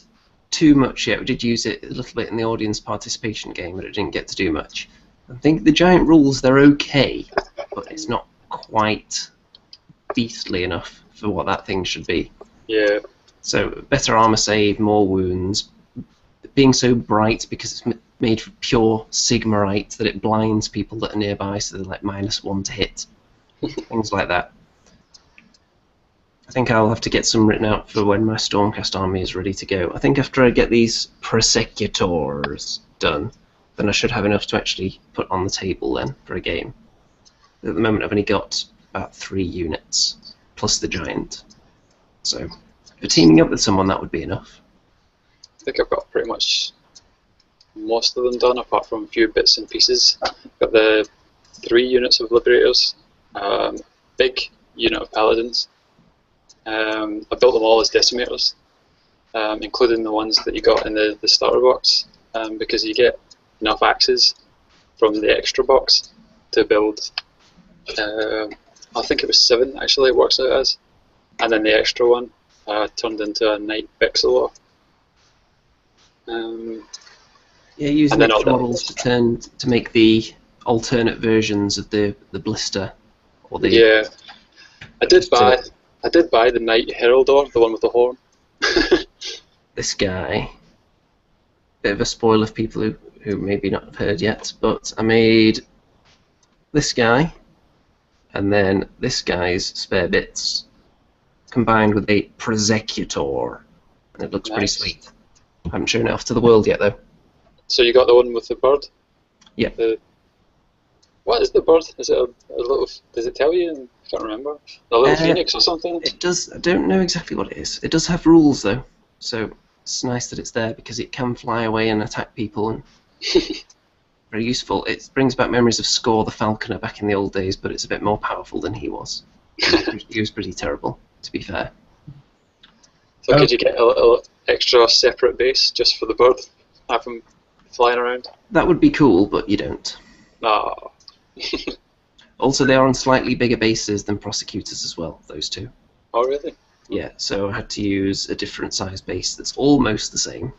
too much yet. We did use it a little bit in the audience participation game, but it didn't get to do much. I think the giant rules, they're okay, but it's not quite beastly enough for what that thing should be. Yeah. So better armor save, more wounds, being so bright because it's made from pure Sigmarite that it blinds people that are nearby, so they're like -1 to hit. Things like that. I think I'll have to get some written out for when my Stormcast army is ready to go. I think after I get these Prosecutors done, then I should have enough to actually put on the table then for a game. At the moment I've only got about 3 units, plus the giant. So, for teaming up with someone, that would be enough. I think I've got pretty much most of them done, apart from a few bits and pieces. Got the 3 units of Liberators, big unit of Paladins. I built them all as Decimators, including the ones that you got in the starter box, because you get enough axes from the extra box to build, I think it was 7 actually it works out as, and then the extra one turned into a Knight Vexillor. Yeah, using extra models to make the alternate versions of the blister. Or the yeah, I did buy the Knight Heraldor, the one with the horn. This guy. Bit of a spoiler for people who maybe not have heard yet, but I made this guy, and then this guy's spare bits, combined with a Prosecutor, and it looks pretty sweet. I haven't shown it off to the world yet, though. So you got the one with the bird? Yeah. What is the bird? Is it a little? Does it tell you? I can't remember. A little phoenix or something? It does. I don't know exactly what it is. It does have rules, though, so it's nice that it's there because it can fly away and attack people, and very useful. It brings back memories of Score the Falconer back in the old days, but it's a bit more powerful than he was. He was pretty terrible, to be fair. So could you get a little extra separate base just for the bird? Have him flying around? That would be cool, but you don't. No. Also, they are on slightly bigger bases than Prosecutors as well, those two. Oh, really? Yeah, so I had to use a different size base that's almost the same.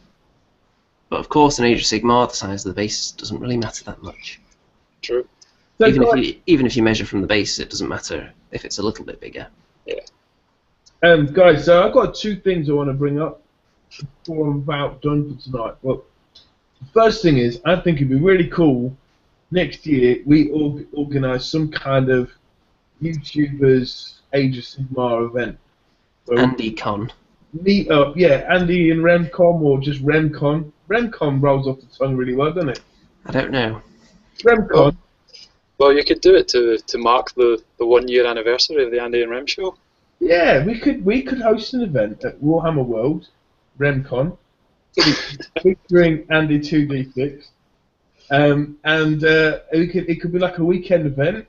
But of course, in Age of Sigmar, the size of the base doesn't really matter that much. True. Even if you measure from the base, it doesn't matter if it's a little bit bigger. Yeah. Guys, so I've got 2 things I want to bring up before I'm about done for tonight. Well, the first thing is, I think it'd be really cool next year we organise some kind of YouTubers Age of Sigmar event. AndyCon. Meet up, yeah, Andy and Remcom, or just Remcon. Remcon rolls off the tongue really well, doesn't it? I don't know. Remcon. Well, you could do it to mark the 1-year anniversary of the Andy and Rem show. Yeah, we could host an event at Warhammer World, RemCon, featuring Andy 2D6, and it could be like a weekend event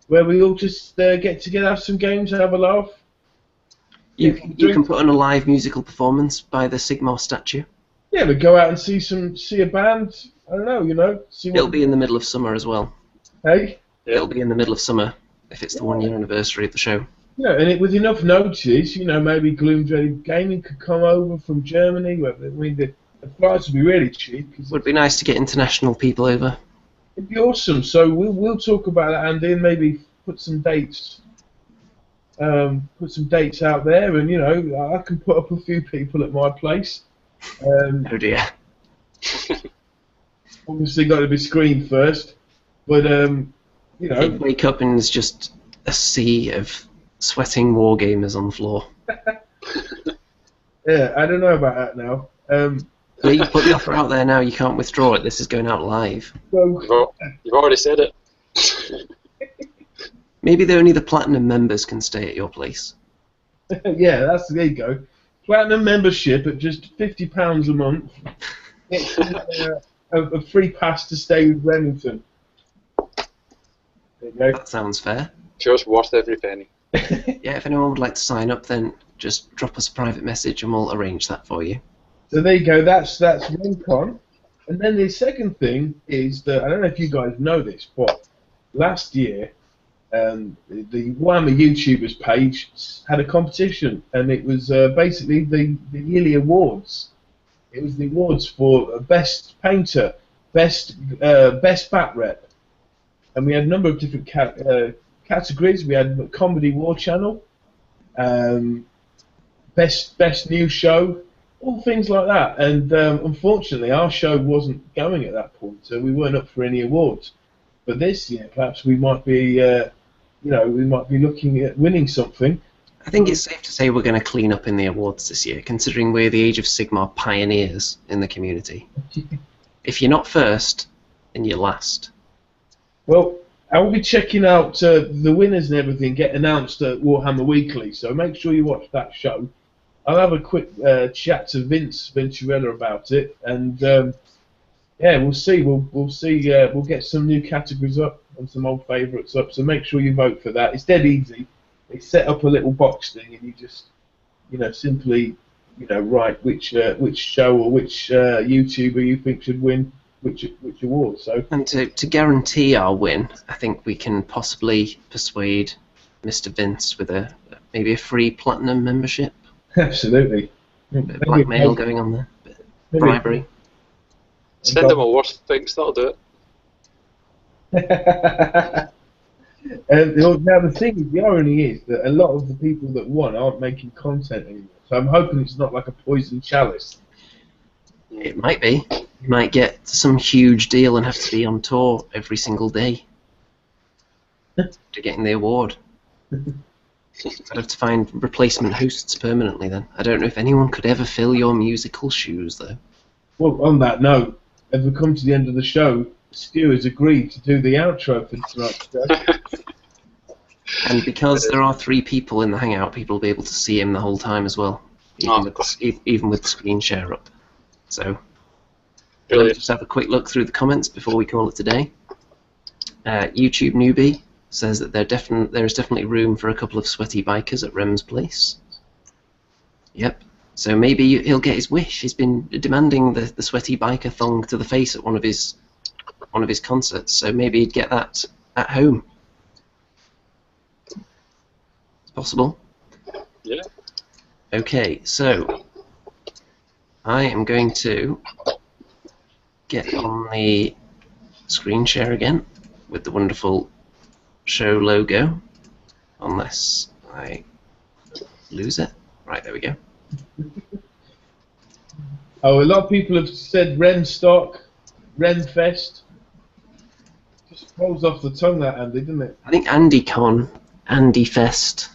where we all just get together, have some games, have a laugh. You get some you can drinks. put on a live musical performance by the Sigmar statue. Yeah, we go out and see a band. I don't know, see what. It'll be in the middle of summer as well. Hey, Yeah. It'll be in the middle of summer if it's the 1 year anniversary of the show. with enough notice, maybe Gloomdreaded Gaming could come over from Germany. I mean, the flights would be really cheap. 'Cause Would be nice to get international people over. it'd be awesome. So we'll talk about that, Andy, and maybe put some dates. Put some dates out there, and I can put up a few people at my place. Oh dear. Obviously, got to be screened first, but You wake up and there's just a sea of sweating wargamers on the floor. yeah, I don't know about that now. Well, you put the offer out there now, you can't withdraw it. This is going out live. So, You've already said it. Maybe only the platinum members can stay at your place. yeah, there you go. Platinum membership at just £50 a month. It's a free pass to stay with Remington. There you go. That sounds fair. Just worth every penny. Yeah, if anyone would like to sign up, then just drop us a private message and we'll arrange that for you. So there you go. That's RenCon. And then the second thing is that I don't know if you guys know this, but last year the Warhammer YouTubers page had a competition, and it was basically the yearly awards. It was the awards for best painter, best BatRep, and we had a number of different categories. We had comedy war channel, best news show, all things like that. And unfortunately, our show wasn't going at that point, so we weren't up for any awards. But this year, perhaps we might be, we might be looking at winning something. I think it's safe to say we're going to clean up in the awards this year, considering we're the Age of Sigmar pioneers in the community. If you're not first, then you're last. Well, I will be checking out the winners and everything get announced at Warhammer Weekly, so make sure you watch that show. I'll have a quick chat to Vince Venturella about it, and we'll see. We'll see. We'll get some new categories up and some old favourites up. So make sure you vote for that. It's dead easy. They set up a little box thing, and you just, simply, write which show or which YouTuber you think should win which award. So. And to guarantee our win, I think we can possibly persuade Mr. Vince with maybe a free platinum membership. Absolutely. A bit of blackmail going on there. A bit of bribery. Send them a worse things, that'll do it. Now the thing is, the irony is that a lot of the people that won aren't making content anymore. So I'm hoping it's not like a poison chalice. It might be. You might get some huge deal and have to be on tour every single day to getting the award. I'd have to find replacement hosts permanently then. I don't know if anyone could ever fill your musical shoes though. Well, on that note, as we come to the end of the show, Stu has agreed to do the outro for tonight's show. And because there are 3 people in the hangout, people will be able to see him the whole time as well, even with the screen share up. So, let me just have a quick look through the comments before we call it today. YouTube Newbie says that there is definitely room for a couple of sweaty bikers at Rem's place. Yep. So maybe he'll get his wish. He's been demanding the sweaty biker thong to the face at one of his concerts. So maybe he'd get that at home. It's possible. Yeah. Okay, so I am going to get on the screen share again with the wonderful show logo, unless I lose it. Right, there we go. Oh, a lot of people have said Remstock, Remfest. Just rolls off the tongue, that, Andy, doesn't it? I think AndyCon, Andy Fest,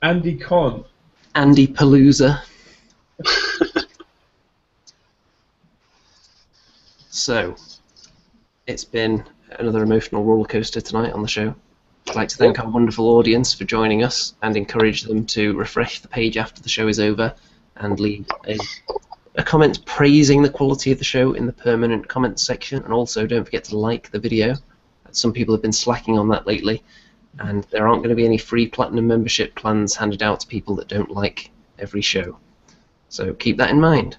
Andy Con. Andy Palooza. So, it's been another emotional roller coaster tonight on the show. I'd like to thank our wonderful audience for joining us and encourage them to refresh the page after the show is over and leave a comment praising the quality of the show in the permanent comments section, and also don't forget to like the video. Some people have been slacking on that lately, and there aren't going to be any free platinum membership plans handed out to people that don't like every show. So keep that in mind.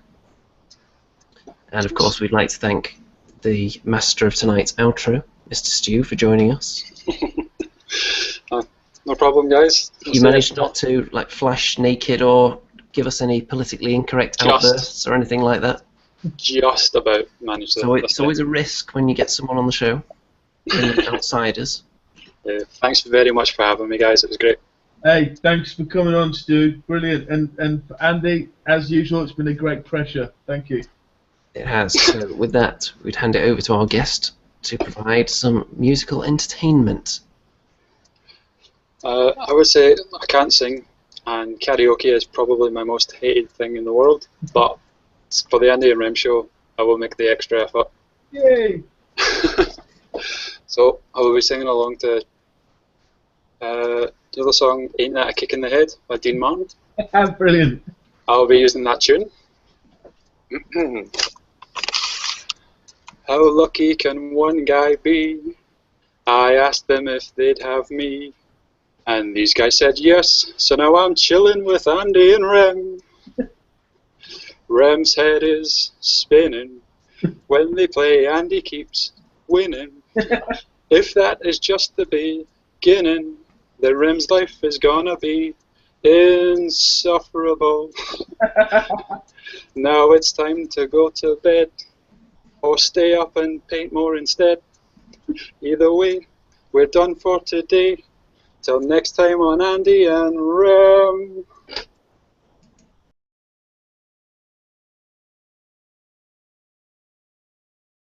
And of course we'd like to thank the master of tonight's outro, Mr. Stu, for joining us. No problem, guys. You managed not to like flash naked or give us any politically incorrect outbursts or anything like that? Just about managed to. So it's always a risk when you get someone on the show, outsiders. Thanks very much for having me, guys. It was great. Hey, thanks for coming on, Stu. Brilliant. And for Andy, as usual, it's been a great pleasure. Thank you. It has. So with that, we'd hand it over to our guest to provide some musical entertainment. I would say I can't sing, and karaoke is probably my most hated thing in the world, but for the Andy and Rem show, I will make the extra effort. Yay! So I will be singing along to the other song, Ain't That a Kick in the Head by Dean Martin. Brilliant. I'll be using that tune. How lucky can one guy be? I asked them if they'd have me, and these guys said yes, so now I'm chilling with Andy and Rem. Rem's head is spinning when they play, Andy keeps winning. If that is just the beginning, then Rem's life is gonna be insufferable. Now it's time to go to bed, or stay up and paint more instead. Either way, we're done for today. Till next time on Andy and Rem.